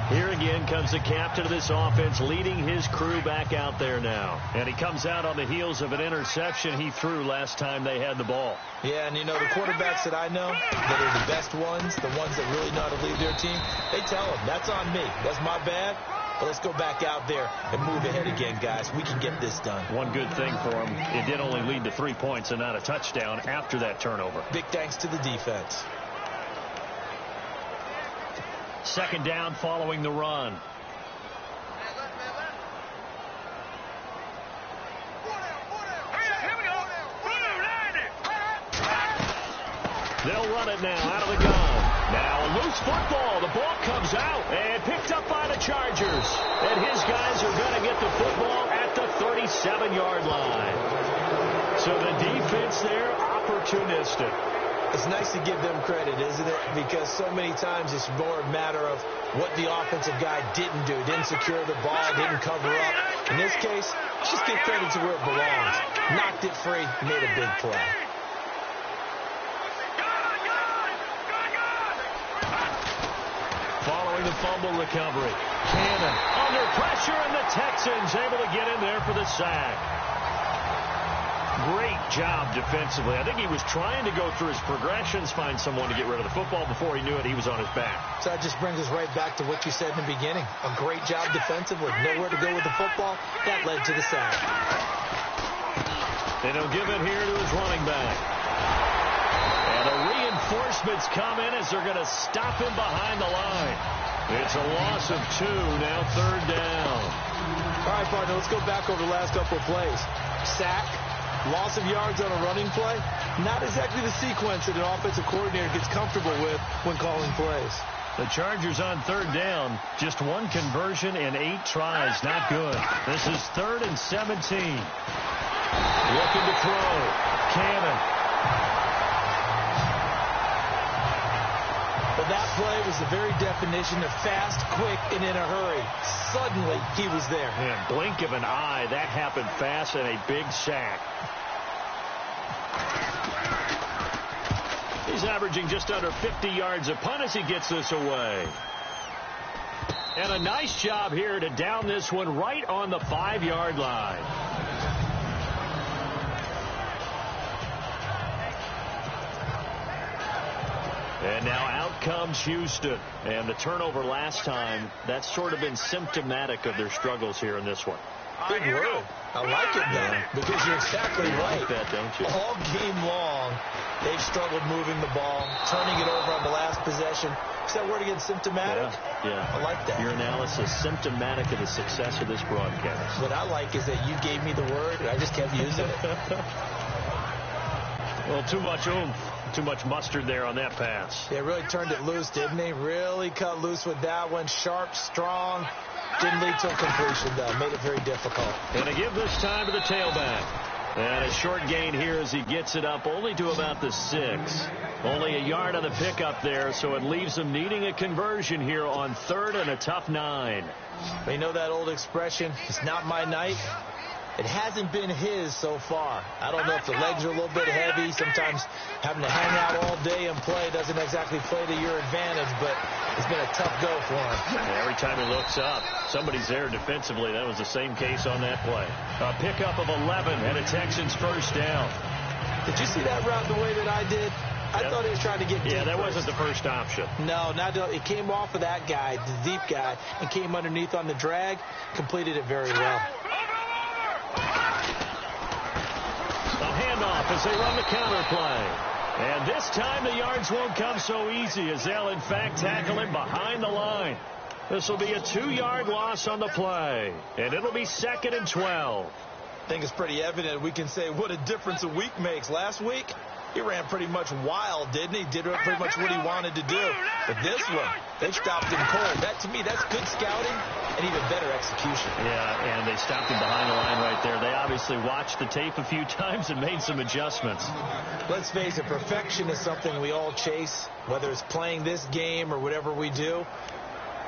Here again comes the captain of this offense, leading his crew back out there now. And he comes out on the heels of an interception he threw last time they had the ball.
Yeah, and you know, the quarterbacks that I know that are the best ones, the ones that really know how to lead their team, they tell them, that's on me. That's my bad. But let's go back out there and move ahead again, guys. We can get this done.
One good thing for him, it did only lead to 3 points and not a touchdown after that turnover.
Big thanks to the defense.
2nd down following the run.
Here we go.
They'll run it now out of the gun. Now a loose football. The ball comes out and picked up by the Chargers. And his guys are going to get the football at the 37-yard line. So the defense there, opportunistic.
It's nice to give them credit, isn't it? Because so many times it's more a matter of what the offensive guy didn't do. Didn't secure the ball, didn't cover up. In this case, just give credit to where it belongs. Knocked it free, made a big play.
Following the fumble recovery. Cannon under pressure, and the Texans able to get in there for the sack. Great job defensively. I think he was trying to go through his progressions, find someone to get rid of the football. Before he knew it, he was on his back.
So that just brings us right back to what you said in the beginning. A great job defensively. Nowhere to go with the football. That led to the sack.
And he'll give it here to his running back. And the reinforcements come in as they're going to stop him behind the line. It's a loss of 2, now 3rd down.
All right, partner, let's go back over the last couple of plays. Sack, loss of yards on a running play. Not exactly the sequence that an offensive coordinator gets comfortable with when calling plays.
The Chargers on third down. Just one conversion in 8 tries. Not good. This is 3rd and 17. Looking to throw. Cannon.
Well, that play was the very definition of fast, quick, and in a hurry. Suddenly, he was there.
And blink of an eye, that happened fast, and a big sack. He's averaging just under 50 yards a punt as he gets this away. And a nice job here to down this one right on the 5-yard line. And now out comes Houston. And the turnover last time, that's sort of been symptomatic of their struggles here in this one.
Big word. I like it, though, because you're exactly right.
You like that, don't you?
All game long, they've struggled moving the ball, turning it over on the last possession. Is that word again, symptomatic?
Yeah.
I like that.
Your analysis, symptomatic of the success of this broadcast.
What I like is that you gave me the word, and I just kept using it.
Well, too much oomph. Too much mustard there on that pass.
They really turned it loose, didn't they? Really cut loose with that one. Sharp, strong. Didn't lead to a completion, though. Made it very difficult.
And to give this time to the tailback. And a short gain here as he gets it up only to about the 6. Only a yard on the pickup there, so it leaves him needing a conversion here on 3rd and a tough 9.
You know that old expression, it's not my night? It hasn't been his so far. I don't know if the legs are a little bit heavy. Sometimes having to hang out all day and play doesn't exactly play to your advantage, but it's been a tough go for him.
Every time he looks up, somebody's there defensively. That was the same case on that play. A pickup of 11 and a Texans first down.
Did you see that route the way that I did? I thought he was trying to get deep.
Yeah, that
first.
wasn't the first option.
No, it came off of that guy, the deep guy, and came underneath on the drag. Completed it very well.
A handoff as they run the counter play. And this time the yards won't come so easy as they'll in fact tackle him behind the line. This will be a 2-yard loss on the play. And it'll be 2nd and 12.
I think it's pretty evident. We can say what a difference a week makes. Last week, he ran pretty much wild, didn't he? Did pretty much what he wanted to do. But this one, they stopped him cold. That, to me, that's good scouting and even better execution.
Yeah, and they stopped him behind the line right there. They obviously watched the tape a few times and made some adjustments.
Let's face it, perfection is something we all chase, whether it's playing this game or whatever we do.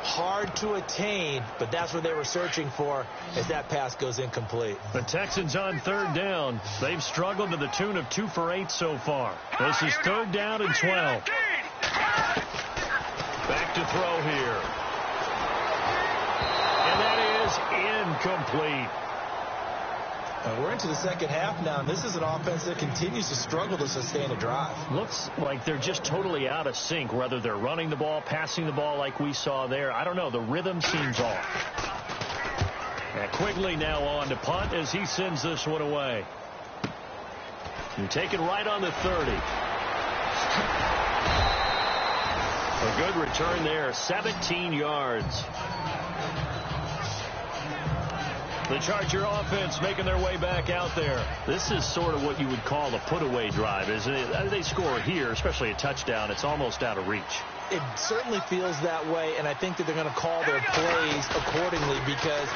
Hard to attain, but that's what they were searching for as that pass goes incomplete.
The Texans on 3rd down. They've struggled to the tune of 2 for 8 so far. This is 3rd down and 12. Back to throw here. And that is incomplete.
We're into the second half now, and this is an offense that continues to struggle to sustain a drive.
Looks like they're just totally out of sync, whether they're running the ball, passing the ball like we saw there. I don't know. The rhythm seems off. And Quigley now on to punt as he sends this one away. You take it right on the 30. A good return there, 17 yards. The Charger offense making their way back out there. This is sort of what you would call a put-away drive, isn't it? They score here, especially a touchdown. It's almost out of reach.
It certainly feels that way, and I think that they're going to call their plays accordingly because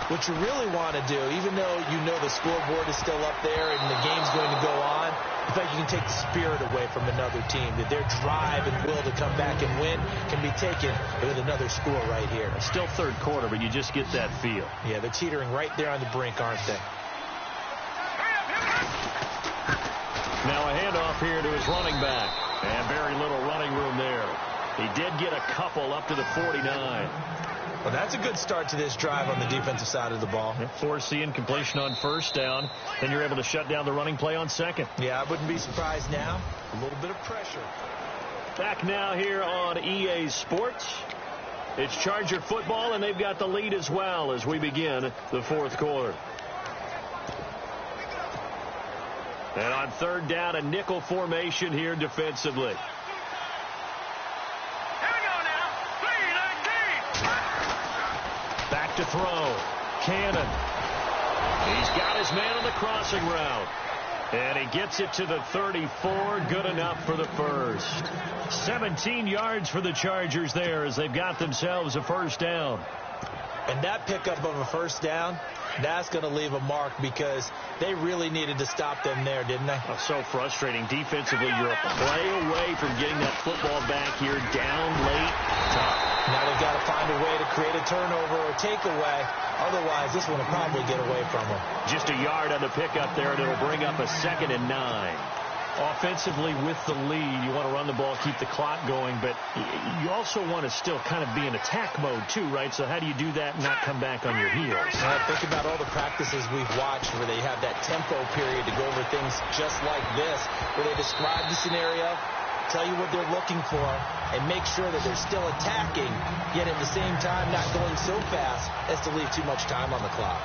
what you really want to do, even though you know the scoreboard is still up there and the game's going to go on, in fact, you can take the spirit away from another team, that their drive and will to come back and win can be taken with another score right here.
It's still 3rd quarter, but you just get that feel.
Yeah, they're teetering right there on the brink, aren't they?
Now a handoff here to his running back. And very little running room there. He did get a couple up to the 49.
Well, that's a good start to this drive on the defensive side of the ball.
Force the incompletion on 1st down. Then you're able to shut down the running play on 2nd.
Yeah, I wouldn't be surprised now. A little bit of pressure.
Back now here on EA Sports. It's Charger football, and they've got the lead as well as we begin the 4th quarter. And on 3rd down, a nickel formation here defensively. Back to throw. Cannon. He's got his man on the crossing route. And he gets it to the 34. Good enough for the first. 17 yards for the Chargers there as they've got themselves a first down.
And that pickup of a first down, that's going to leave a mark because they really needed to stop them there, didn't they?
Oh, so frustrating. Defensively, you're a play away from getting that football back here down late. Tough.
Now they've got to find a way to create a turnover or takeaway. Otherwise, this one will probably get away from them.
Just a yard on the pickup there, and it'll bring up a 2nd and 9. Offensively, with the lead, you want to run the ball, keep the clock going, but you also want to still kind of be in attack mode too, right? So how do you do that and not come back on your heels?
Think about all the practices we've watched where they have that tempo period to go over things just like this, where they describe the scenario, tell you what they're looking for, and make sure that they're still attacking, yet at the same time not going so fast as to leave too much time on the clock.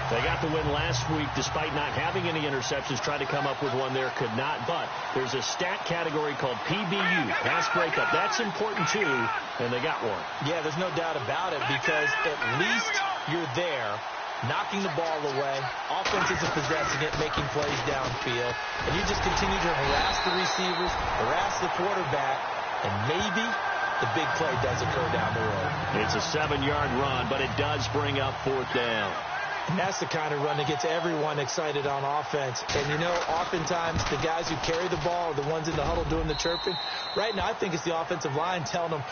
They got the win last week despite not having any interceptions. Tried to come up with one there, could not. But there's a stat category called PBU, pass breakup. That's important too, and they got one.
Yeah, there's no doubt about it because at least you're there, knocking the ball away. Offense isn't possessing it, making plays downfield. And you just continue to harass the receivers, harass the quarterback, and maybe the big play does occur down the road.
It's a 7-yard run, but it does bring up 4th down.
And that's the kind of run that gets everyone excited on offense. And, you know, oftentimes the guys who carry the ball are the ones in the huddle doing the chirping. Right now, I think it's the offensive line telling them,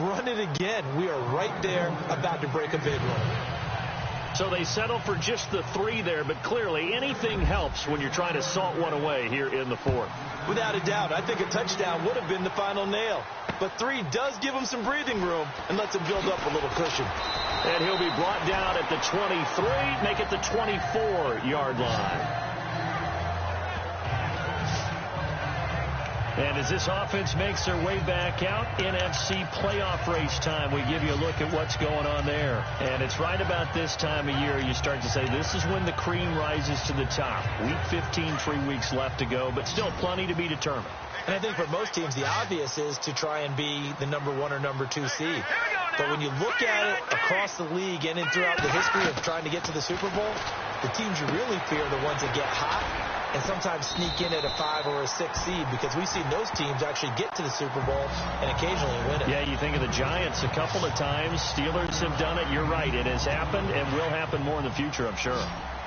run it again. We are right there about to break a big one.
So they settle for just the 3 there, but clearly anything helps when you're trying to salt one away here in the 4th.
Without a doubt, I think a touchdown would have been the final nail. But 3 does give him some breathing room and lets him build up a little cushion.
And he'll be brought down at the 23, make it the 24-yard line. And as this offense makes their way back out, NFC playoff race time, we give you a look at what's going on there. And it's right about this time of year you start to say this is when the cream rises to the top. Week 15, 3 weeks left to go, but still plenty to be determined.
And I think for most teams, the obvious is to try and be the number 1 or number 2 seed. But when you look at it across the league and throughout the history of trying to get to the Super Bowl, the teams you really fear are the ones that get hot and sometimes sneak in at a 5 or a 6 seed, because we've seen those teams actually get to the Super Bowl and occasionally win it.
Yeah, you think of the Giants a couple of times. Steelers have done it. You're right. It has happened and will happen more in the future, I'm sure.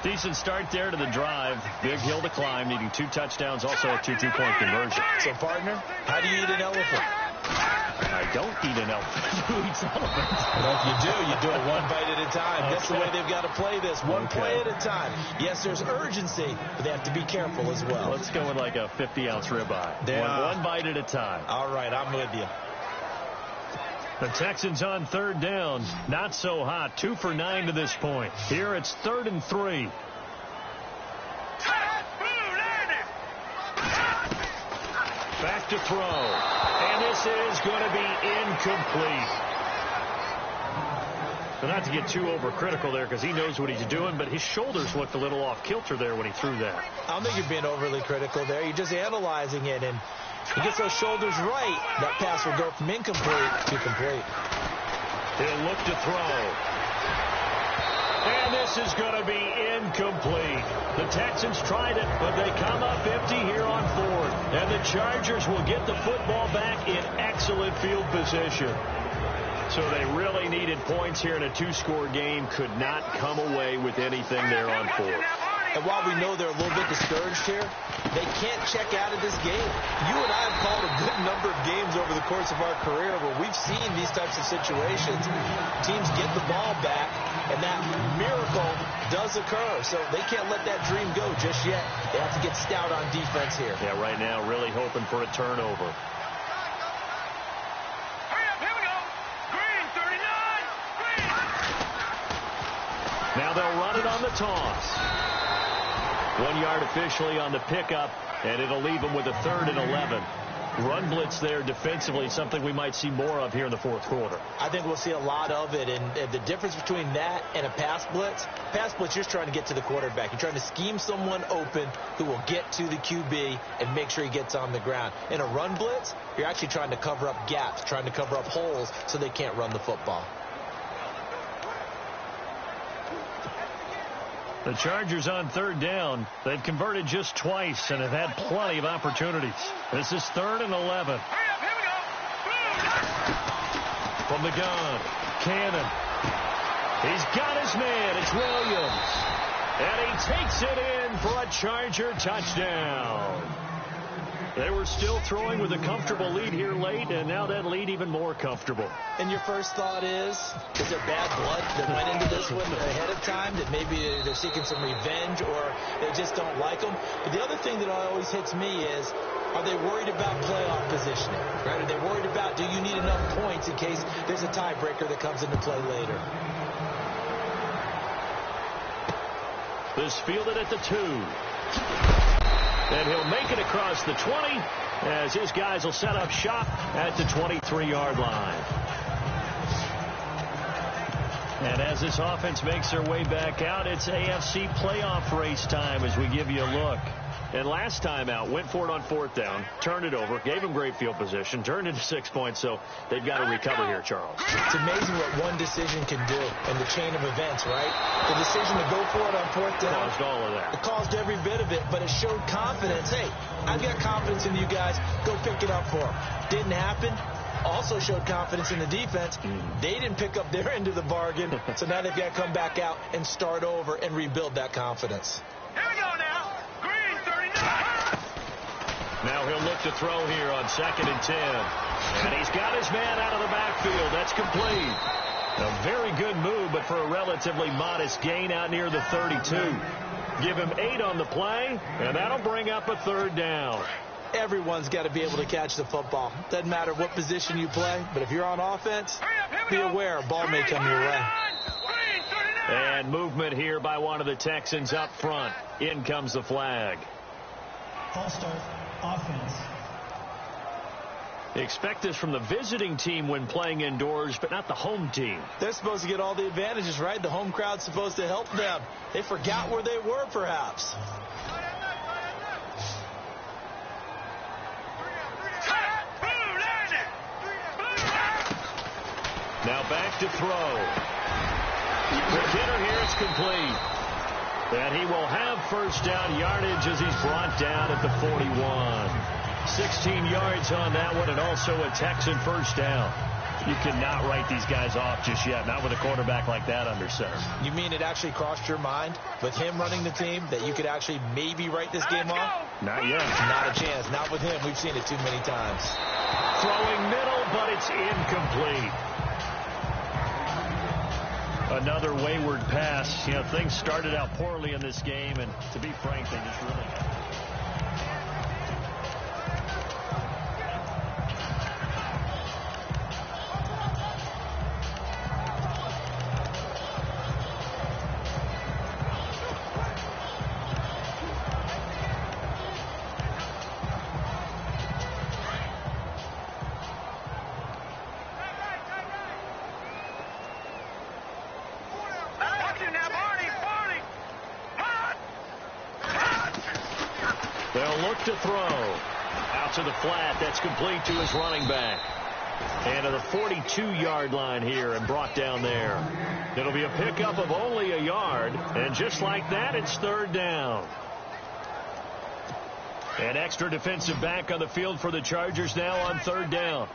Decent start there to the drive. Big hill to climb, needing 2 touchdowns, also a 2 2-point conversion.
So, partner, how do you eat an elephant?
I don't eat an elephant. Who eats elephants?
Well, if you do it one bite at a time. That's the way they've got to play this. One play at a time. Yes, there's urgency, but they have to be careful as well.
Let's go with like a 50-ounce ribeye. One bite at a time.
All right, I'm with you.
The Texans on 3rd down. Not so hot. 2 for 9 to this point. Here it's 3rd and 3. Back to throw. And this is going to be incomplete. So not to get too overcritical there because he knows what he's doing, but his shoulders looked a little off kilter there when he threw that.
I don't think you're being overly critical there. You're just analyzing it, and he gets those shoulders right. That pass will go from incomplete to complete.
He'll look to throw. And this is going to be incomplete. The Texans tried it, but they come up empty here on 4th. And the Chargers will get the football back in excellent field position. So they really needed points here in a 2-score game. Could not come away with anything there on 4th.
And while we know they're a little bit discouraged here, they can't check out of this game. You and I have called a good number of games over the course of our career where we've seen these types of situations. Teams get the ball back, and that miracle does occur. So they can't let that dream go just yet. They have to get stout on defense here.
Yeah, right now really hoping for a turnover. Now they'll run it on the toss. 1 yard officially on the pickup, and it'll leave them with a 3rd and 11. Run blitz there defensively, something we might see more of here in the 4th quarter.
I think we'll see a lot of it, and the difference between that and a pass blitz, you're just trying to get to the quarterback. You're trying to scheme someone open who will get to the QB and make sure he gets on the ground. In a run blitz, you're actually trying to cover up gaps, trying to cover up holes so they can't run the football.
The Chargers on third down. They've converted just twice and have had plenty of opportunities. This is 3rd and 11. From the gun, Cannon. He's got his man. It's Williams. And he takes it in for a Charger touchdown. They were still throwing with a comfortable lead here late, and now that lead even more comfortable.
And your first thought is there bad blood that went into this one ahead of time, that maybe they're seeking some revenge or they just don't like them? But the other thing that always hits me is, are they worried about playoff positioning? Right? Are they worried about, do you need enough points in case there's a tiebreaker that comes into play later?
This fielded at the 2. And he'll make it across the 20 as his guys will set up shop at the 23-yard line. And as this offense makes their way back out, it's AFC playoff race time as we give you a look. And last time out, went for it on 4th down, turned it over, gave him great field position, turned into 6 points, so they've got to recover here, Charles.
It's amazing what one decision can do in the chain of events, right? The decision to go for it on 4th down.
Caused all of that.
It caused every bit of it, but it showed confidence. Hey, I've got confidence in you guys. Go pick it up for them. Didn't happen. Also showed confidence in the defense. They didn't pick up their end of the bargain, so now they've got to come back out and start over and rebuild that confidence.
Here we go now. Green 39.
Now he'll look to throw here on 2nd and 10. And he's got his man out of the backfield. That's complete. A very good move, but for a relatively modest gain out near the 32. Give him 8 on the play, and that'll bring up a 3rd down.
Everyone's got to be able to catch the football. Doesn't matter what position you play, but if you're on offense, be aware a ball may come your way.
And movement here by one of the Texans up front. In comes the flag.
False start, offense.
Expect this from the visiting team when playing indoors, but not the home team.
They're supposed to get all the advantages, right? The home crowd's supposed to help them. They forgot where they were, perhaps.
Now back to throw. The hitter here, it's complete. And he will have 1st down yardage as he's brought down at the 41. 16 yards on that one, and also a Texan 1st down. You cannot write these guys off just yet, not with a quarterback like that under center.
You mean it actually crossed your mind with him running the team that you could actually maybe write this game off?
Not yet.
Not a chance. Not with him. We've seen it too many times.
Throwing middle, but it's incomplete. Another wayward pass. You know, things started out poorly in this game, and to be frank, they just really haven't. They'll look to throw. Out to the flat. That's complete to his running back. And to the 42-yard line here and brought down there. It'll be a pickup of only a yard. And just like that, it's 3rd down. An extra defensive back on the field for the Chargers now on 3rd down.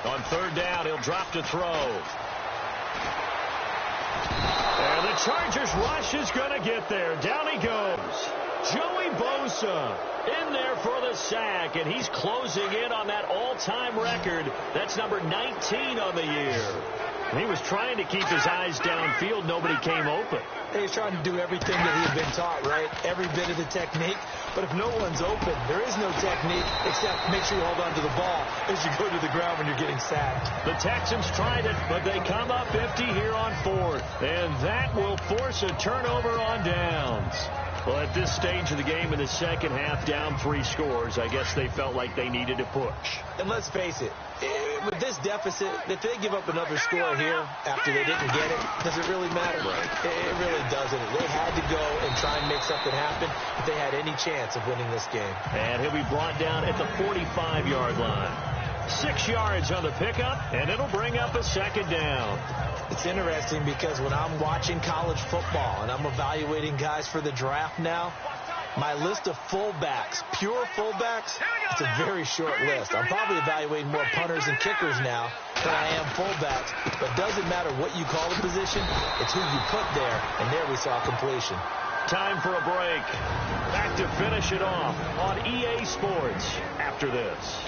On 3rd down, he'll drop to throw. And the Chargers rush is going to get there. Down he goes. Joey Bosa in there for the sack, and he's closing in on that all-time record. That's number 19 on the year. He was trying to keep his eyes downfield. Nobody came open.
He's trying to do everything that he had been taught, right? Every bit of the technique. But if no one's open, there is no technique except make sure you hold on to the ball as you go to the ground when you're getting sacked.
The Texans tried it, but they come up 50 here on 4th. And that will force a turnover on downs. Well, at this stage of the game in the second half, down 3 scores, I guess they felt like they needed to push.
And let's face it, with this deficit, if they give up another score here after they didn't get it, does it really matter?
Right.
It really doesn't. They had to go and try and make something happen if they had any chance of winning this game.
And he'll be brought down at the 45-yard line. 6 6 yards on the pickup, and it'll bring up a second down.
It's interesting because when I'm watching college football and I'm evaluating guys for the draft now, my list of fullbacks, pure fullbacks, it's a very short list. I'm probably evaluating more punters and kickers now than I am fullbacks. But it doesn't matter what you call the position, it's who you put there. And there we saw completion.
Time for a break. Back to finish it off on EA Sports after this.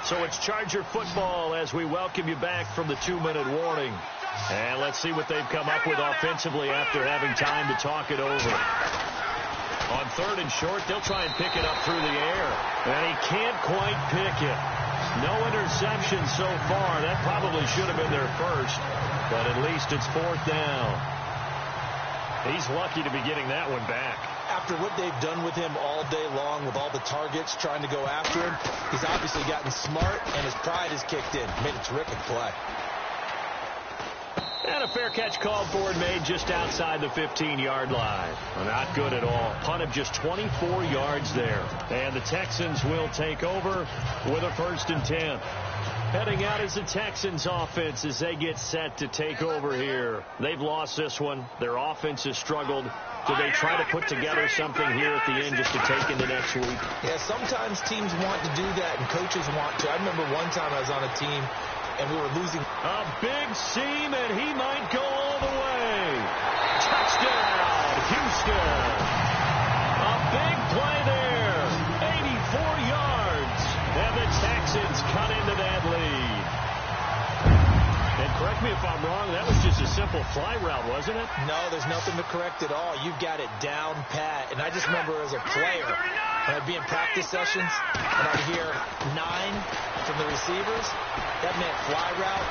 So it's Charger football as we welcome you back from the 2-minute warning. And let's see what they've come up with offensively after having time to talk it over. On 3rd and short, they'll try and pick it up through the air. And he can't quite pick it. No interception so far. That probably should have been their first. But at least it's 4th down. He's lucky to be getting that one back.
After what they've done with him all day long with all the targets trying to go after him, he's obviously gotten smart and his pride has kicked in. Made a terrific play.
And a fair catch called for and made just outside the 15-yard line. Well, not good at all. Punt of just 24 yards there. And the Texans will take over with a 1st and 10. Heading out is the Texans offense as they get set to take over here. They've lost this one. Their offense has struggled. Do they try to put together something here at the end just to take into next week?
Yeah, sometimes teams want to do that and coaches want to. I remember one time I was on a team and we were losing.
A big seam, and he might go all the way. Touchdown, Houston. A big play there. 84 yards. And the Texans cut into that lead. And correct me if I'm wrong, that was just a simple fly route, wasn't it?
No, there's nothing to correct at all. You've got it down pat. And I just remember as a player, when I'd be in practice sessions, and I'd hear 9 from the receivers, that meant fly route.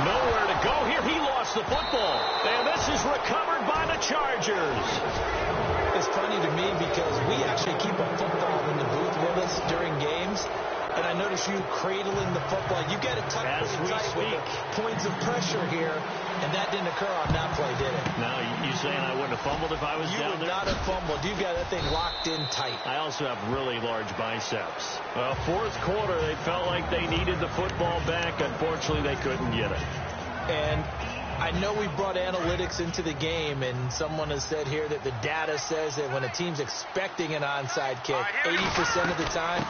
Nowhere to go here. He lost the football. And this is recovered by the Chargers.
It's funny to me because we actually keep a football in the booth with us during games. And I notice you cradling the football. You get it tucked pretty tight with the points of pressure here. And that didn't occur on that play, did it?
No, you saying I wouldn't have fumbled if I was down there?
You would not have fumbled. You got that thing locked in tight.
I also have really large biceps. 4th quarter, they felt like they needed the football back. Unfortunately, they couldn't get it.
And I know we brought analytics into the game, and someone has said here that the data says that when a team's expecting an onside kick, 80% of the time,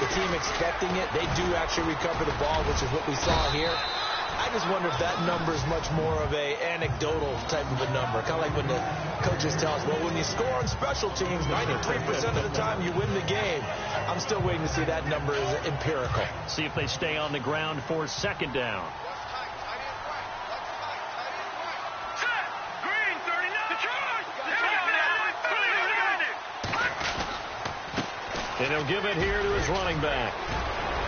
the team expecting it, they do actually recover the ball, which is what we saw here. I just wonder if that number is much more of a anecdotal type of a number. Kind of like when the coaches tell us, well, when you score on special teams, 93% of the time you win the game. I'm still waiting to see that number is empirical.
See if they stay on the ground for 2nd down. And he'll give it here to his running back.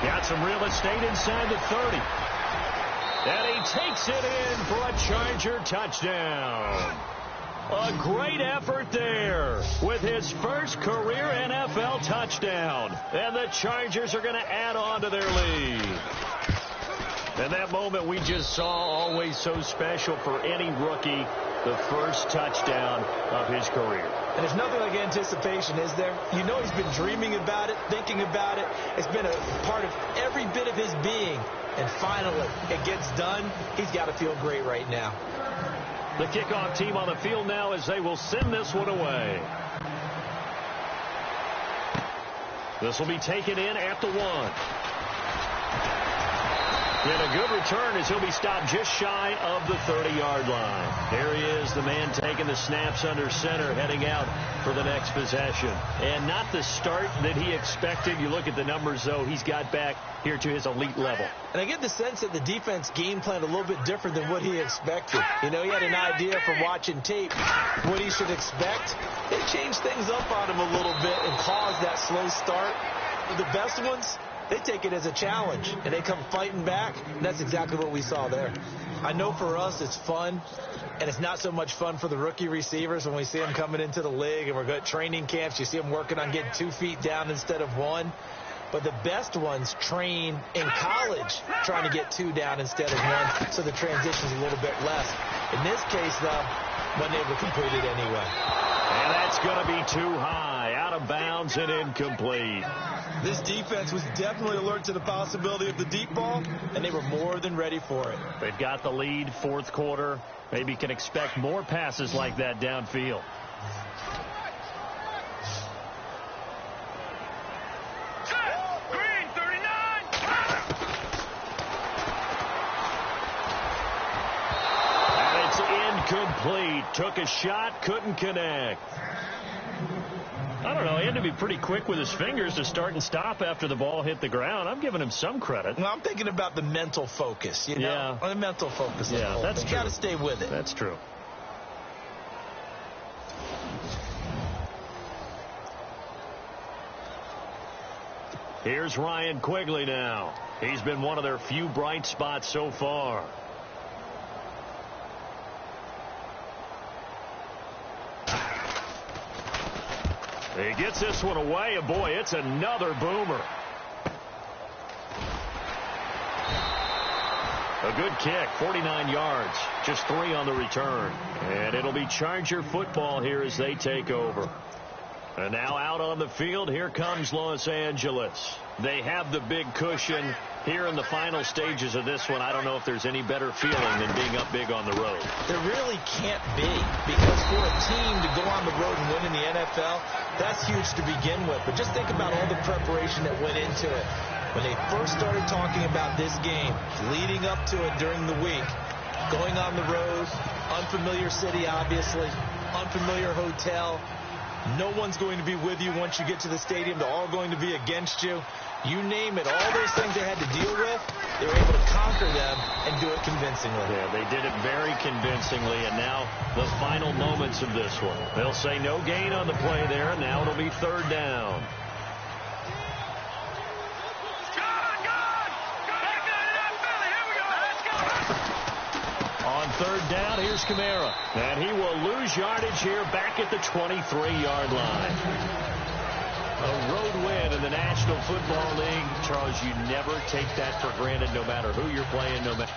Got some real estate inside the 30. And he takes it in for a Charger touchdown. A great effort there with his first career NFL touchdown. And the Chargers are going to add on to their lead. And that moment we just saw, always so special for any rookie, the first touchdown of his career.
And there's nothing like anticipation, is there? You know he's been dreaming about it, thinking about it. It's been a part of every bit of his being. And finally, it gets done. He's got to feel great right now.
The kickoff team on the field now as they will send this one away. This will be taken in at the 1. And a good return as he'll be stopped just shy of the 30-yard line. There he is, the man taking the snaps under center, heading out for the next possession. And not the start that he expected. You look at the numbers, though, he's got back here to his elite level.
And I get the sense that the defense game planned a little bit different than what he expected. You know, he had an idea from watching tape what he should expect. They changed things up on him a little bit and caused that slow start. But the best ones, they take it as a challenge, and they come fighting back, and that's exactly what we saw there. I know for us it's fun, and it's not so much fun for the rookie receivers when we see them coming into the league, and we're at training camps. You see them working on getting 2 feet down instead of 1. But the best ones train in college trying to get 2 down instead of 1, so the transition's a little bit less. In this case, though, when they were completed anyway.
And that's going to be too high. Out out of bounds and incomplete.
This defense was definitely alert to the possibility of the deep ball, and they were more than ready for it.
They've got the lead, fourth quarter. Maybe can expect more passes like that downfield.
Green 39.
And it's incomplete. Took a shot, couldn't connect. I don't know. He had to be pretty quick with his fingers to start and stop after the ball hit the ground. I'm giving him some credit.
Well, I'm thinking about the mental focus, you know?
Yeah.
The mental focus.
Yeah, that's true.
You got to stay with it.
That's true. Here's Ryan Quigley now. He's been one of their few bright spots so far. He gets this one away, and boy, it's another boomer. A good kick, 49 yards, just 3 on the return. And it'll be Charger football here as they take over. And now out on the field, here comes Los Angeles. They have the big cushion here in the final stages of this one. I don't know if there's any better feeling than being up big on the road.
There really can't be, because for a team to go on the road and win in the NFL, that's huge to begin with. But just think about all the preparation that went into it. When they first started talking about this game, leading up to it during the week, going on the road, unfamiliar city, obviously, unfamiliar hotel. No one's going to be with you once you get to the stadium. They're all going to be against you. You name it, all those things they had to deal with, they were able to conquer them and do it convincingly.
Yeah, they did it very convincingly, and now the final moments of this one. They'll say no gain on the play there, and now it'll be third down. On third down, here's Kamara. And he will lose yardage here back at the 23-yard line. A road win in the National Football League. Charles, you never take that for granted no matter who you're playing, no matter.